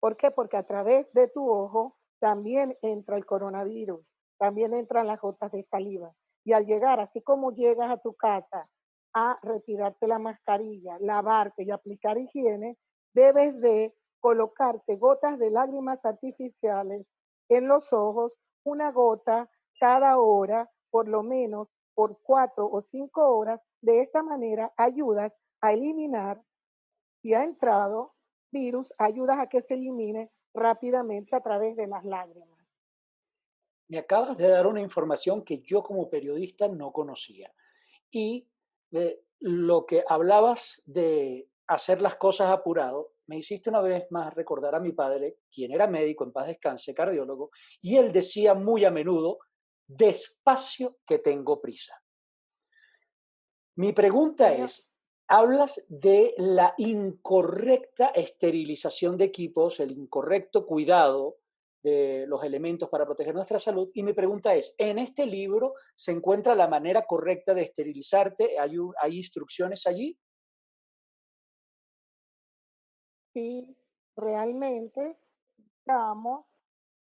[SPEAKER 11] ¿Por qué? Porque a través de tu ojo también entra el coronavirus, también entran las gotas de saliva. Y al llegar, así como llegas a tu casa a retirarte la mascarilla, lavarte y aplicar higiene, debes de colocarte gotas de lágrimas artificiales en los ojos, una gota cada hora, por lo menos por 4 o 5 horas. De esta manera ayudas a eliminar, si ha entrado virus, ayudas a que se elimine rápidamente a través de las lágrimas.
[SPEAKER 1] Me acabas de dar una información que yo como periodista no conocía. Y lo que hablabas de hacer las cosas apurado, me hiciste una vez más recordar a mi padre, quien era médico, en paz descanse, cardiólogo, y él decía muy a menudo, despacio que tengo prisa. Mi pregunta es, hablas de la incorrecta esterilización de equipos, el incorrecto cuidado de los elementos para proteger nuestra salud, y mi pregunta es, ¿en este libro se encuentra la manera correcta de esterilizarte? ¿Hay instrucciones allí?
[SPEAKER 11] Sí, realmente damos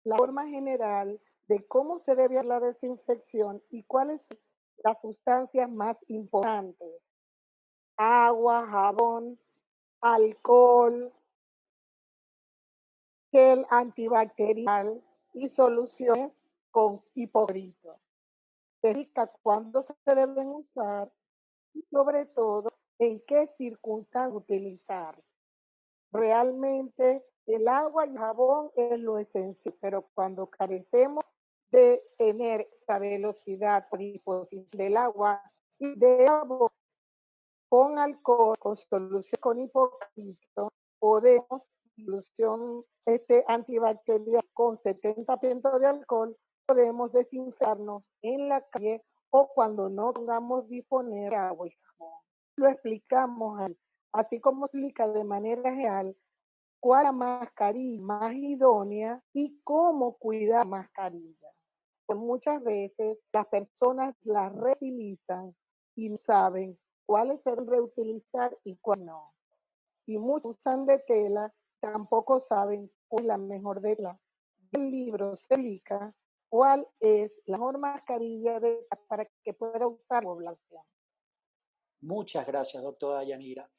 [SPEAKER 11] la forma general de cómo se debe hacer la desinfección y cuáles son las sustancias más importantes. Agua, jabón, alcohol, gel antibacterial y soluciones con hipoclorito. Se indica cuándo se deben usar y sobre todo en qué circunstancias utilizar. Realmente el agua y el jabón es lo esencial, pero cuando carecemos de tener esta velocidad por disposición del agua y de jabón con alcohol, con solución con hipoclorito, podemos, solución antibacterial con 70% de alcohol, podemos desinfectarnos en la calle o cuando no pongamos disponer agua y jabón. Lo explicamos ahí, así como explica de manera general cuál es la mascarilla más idónea y cómo cuidar mascarilla. Pues muchas veces las personas las reutilizan y no saben cuáles se deben reutilizar y cuáles no. Y muchos usan de tela, tampoco saben cuál es la mejor de tela. El libro se explica cuál es la mejor mascarilla para que pueda usar la población.
[SPEAKER 1] Muchas gracias, doctora Yanira.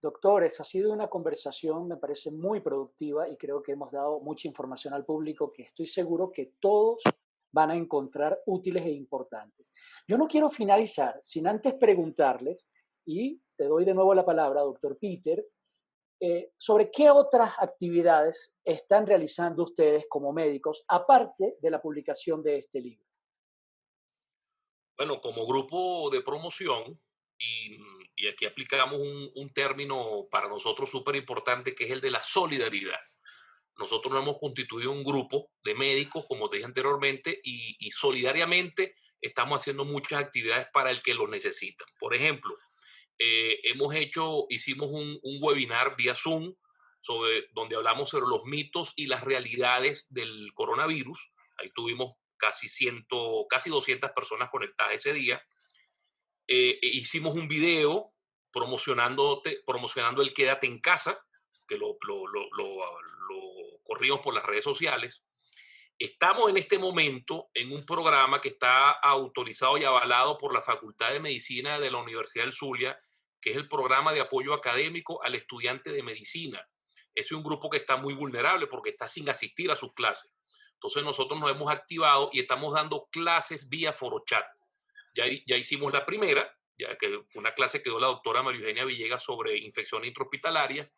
[SPEAKER 1] Doctores, ha sido una conversación, me parece muy productiva y creo que hemos dado mucha información al público que estoy seguro que todos van a encontrar útiles e importantes. Yo no quiero finalizar sin antes preguntarles, y te doy de nuevo la palabra, doctor Peter, sobre qué otras actividades están realizando ustedes como médicos, aparte de la publicación de este libro.
[SPEAKER 2] Bueno, como grupo de promoción, y aquí aplicamos un término para nosotros súper importante, que es el de la solidaridad. Nosotros nos hemos constituido un grupo de médicos, como te dije anteriormente, y solidariamente estamos haciendo muchas actividades para el que lo necesitan. Por ejemplo, hicimos un webinar vía Zoom donde hablamos sobre los mitos y las realidades del coronavirus. Ahí tuvimos casi 200 personas conectadas ese día. Hicimos un video promocionando el Quédate en Casa, que lo corrimos por las redes sociales. Estamos en este momento en un programa que está autorizado y avalado por la Facultad de Medicina de la Universidad del Zulia, que es el programa de apoyo académico al estudiante de medicina. Es un grupo que está muy vulnerable porque está sin asistir a sus clases. Entonces nosotros nos hemos activado y estamos dando clases vía ForoChat. Ya hicimos la primera, ya que fue una clase que dio la doctora María Eugenia Villegas sobre infección intrahospitalaria,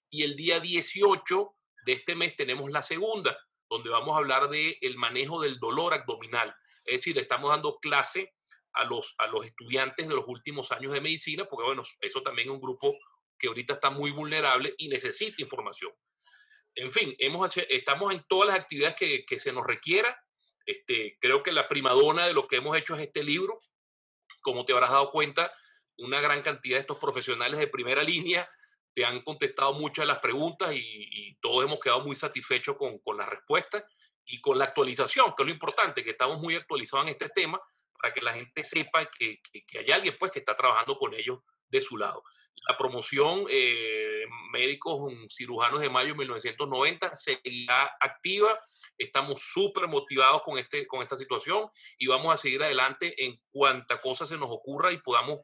[SPEAKER 2] y el día 18 de este mes tenemos la segunda, donde vamos a hablar del manejo del dolor abdominal. Es decir, estamos dando clase a los estudiantes de los últimos años de medicina, porque bueno, eso también es un grupo que ahorita está muy vulnerable y necesita información. En fin, estamos en todas las actividades que se nos requiera. Creo que la primadona de lo que hemos hecho es este libro. Como te habrás dado cuenta, una gran cantidad de estos profesionales de primera línea te han contestado muchas de las preguntas y todos hemos quedado muy satisfechos con las respuestas y con la actualización, que es lo importante, que estamos muy actualizados en este tema para que la gente sepa que hay alguien pues, que está trabajando con ellos de su lado. La promoción Médicos Cirujanos de Mayo 1990 seguirá activa. Estamos súper motivados con esta situación y vamos a seguir adelante en cuanta cosa se nos ocurra y podamos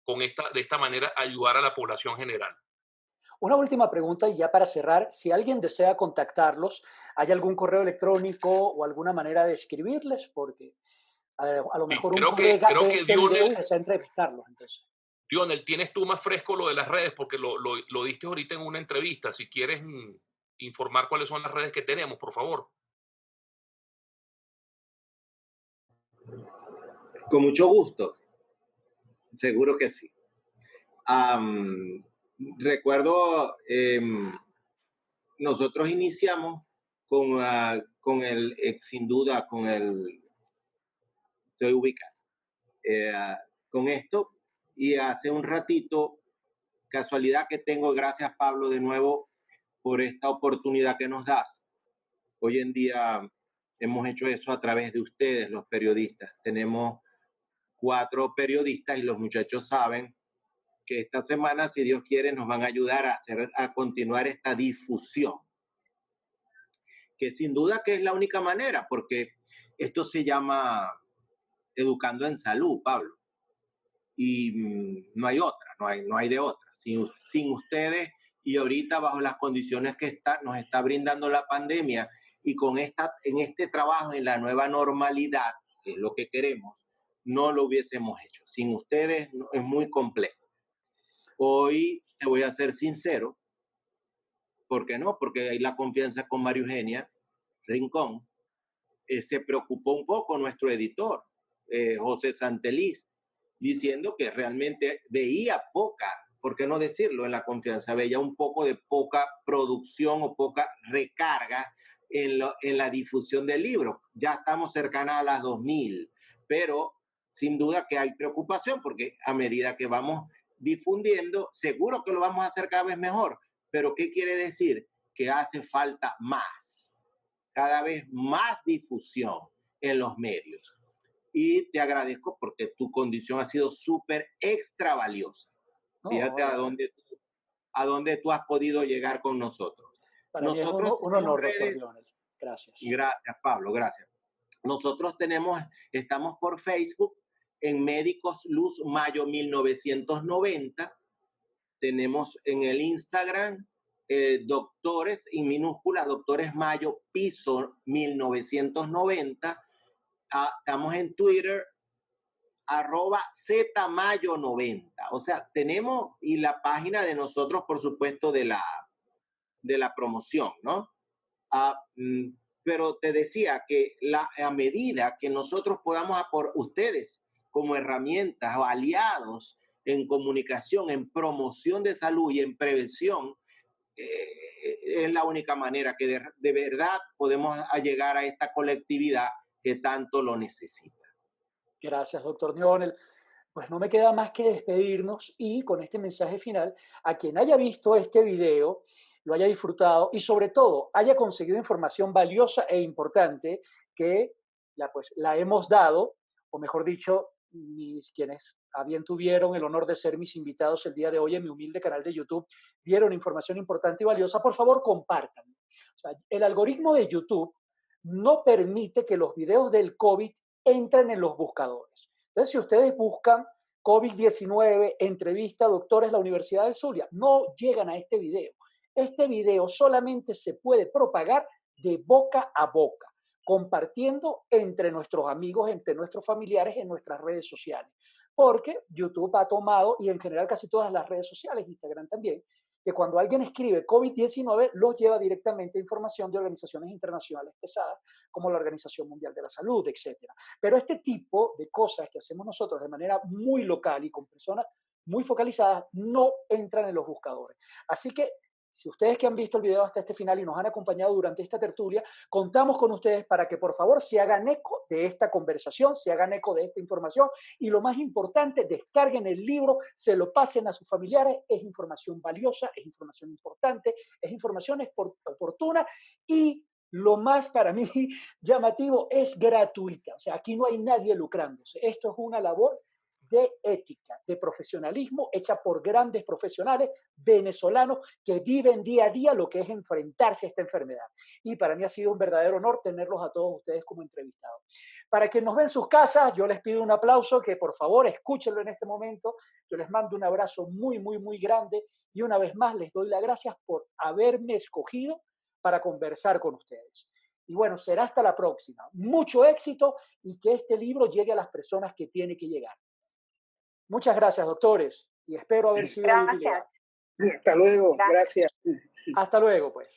[SPEAKER 2] de esta manera ayudar a la población general.
[SPEAKER 1] Una última pregunta y ya para cerrar, si alguien desea contactarlos, ¿hay algún correo electrónico o alguna manera de escribirles? Porque a lo mejor un colega de este video desea entrevistarlos. Entonces.
[SPEAKER 2] Dionel, tienes tú más fresco lo de las redes porque lo diste ahorita en una entrevista. Si quieres informar cuáles son las redes que tenemos, por favor.
[SPEAKER 4] Con mucho gusto. Seguro que sí. Recuerdo, nosotros iniciamos con el, sin duda, estoy ubicado, con esto, y hace un ratito, casualidad que tengo, gracias Pablo de nuevo por esta oportunidad que nos das. Hoy en día hemos hecho eso a través de ustedes, los periodistas. Tenemos 4 periodistas y los muchachos saben que esta semana, si Dios quiere, nos van a ayudar a continuar esta difusión. Que sin duda que es la única manera, porque esto se llama Educando en Salud, Pablo. Y no hay otra, no hay de otra. Sin ustedes y ahorita bajo las condiciones que nos está brindando la pandemia y en este trabajo en la nueva normalidad, que es lo que queremos, no lo hubiésemos hecho. Sin ustedes es muy complejo. Hoy te voy a ser sincero. ¿Por qué no? Porque hay la confianza con María Eugenia Rincón. Se preocupó un poco nuestro editor, José Santeliz, diciendo que realmente veía poca, ¿por qué no decirlo? En la confianza veía un poco de poca producción o poca recargas en la difusión del libro. Ya estamos cercanas a las 2000, pero sin duda que hay preocupación porque a medida que vamos difundiendo, seguro que lo vamos a hacer cada vez mejor. Pero ¿qué quiere decir? Que hace falta más, cada vez más difusión en los medios. Y te agradezco porque tu condición ha sido súper extra valiosa. Fíjate a dónde tú has podido llegar con nosotros.
[SPEAKER 1] Para nosotros mí es un honor, doctor Dionel. Gracias.
[SPEAKER 4] Gracias, Pablo, gracias. Nosotros estamos por Facebook en Médicos Luz Mayo 1990. Tenemos en el Instagram doctores, en minúscula, doctores Mayo piso 1990. Estamos en Twitter, @zmayo90. O sea, tenemos, y la página de nosotros, por supuesto, de la promoción, ¿no? Pero te decía que a medida que nosotros podamos por ustedes como herramientas o aliados en comunicación, en promoción de salud y en prevención, es la única manera que de verdad podemos llegar a esta colectividad que tanto lo necesita.
[SPEAKER 1] Gracias, doctor Dionel. Pues no me queda más que despedirnos y con este mensaje final, a quien haya visto este video, lo haya disfrutado y sobre todo haya conseguido información valiosa e importante que la hemos dado, o mejor dicho, quienes a bien tuvieron el honor de ser mis invitados el día de hoy en mi humilde canal de YouTube, dieron información importante y valiosa, por favor compartan. O sea, el algoritmo de YouTube no permite que los videos del COVID entren en los buscadores. Entonces, si ustedes buscan COVID-19, entrevista a doctores de la Universidad del Zulia, no llegan a este video. Este video solamente se puede propagar de boca a boca. compartiendo entre nuestros amigos, entre nuestros familiares, en nuestras redes sociales. Porque YouTube ha tomado, y en general casi todas las redes sociales, Instagram también, que cuando alguien escribe COVID-19, los lleva directamente a información de organizaciones internacionales pesadas, como la Organización Mundial de la Salud, etc. Pero este tipo de cosas que hacemos nosotros de manera muy local y con personas muy focalizadas, no entran en los buscadores. Así que, si ustedes que han visto el video hasta este final y nos han acompañado durante esta tertulia, contamos con ustedes para que por favor se hagan eco de esta conversación, se hagan eco de esta información y lo más importante, descarguen el libro, se lo pasen a sus familiares, es información valiosa, es información importante, es información oportuna y lo más para mí llamativo es gratuita. O sea, aquí no hay nadie lucrándose. Esto es una labor de ética, de profesionalismo, hecha por grandes profesionales venezolanos que viven día a día lo que es enfrentarse a esta enfermedad. Y para mí ha sido un verdadero honor tenerlos a todos ustedes como entrevistados. Para quienes nos ven en sus casas, yo les pido un aplauso, que por favor escúchenlo en este momento. Yo les mando un abrazo muy, muy, muy grande y una vez más les doy las gracias por haberme escogido para conversar con ustedes. Y bueno, será hasta la próxima. Mucho éxito y que este libro llegue a las personas que tiene que llegar. Muchas gracias, doctores, y espero haber sido de utilidad.
[SPEAKER 7] Hasta luego, gracias.
[SPEAKER 1] Hasta luego, pues.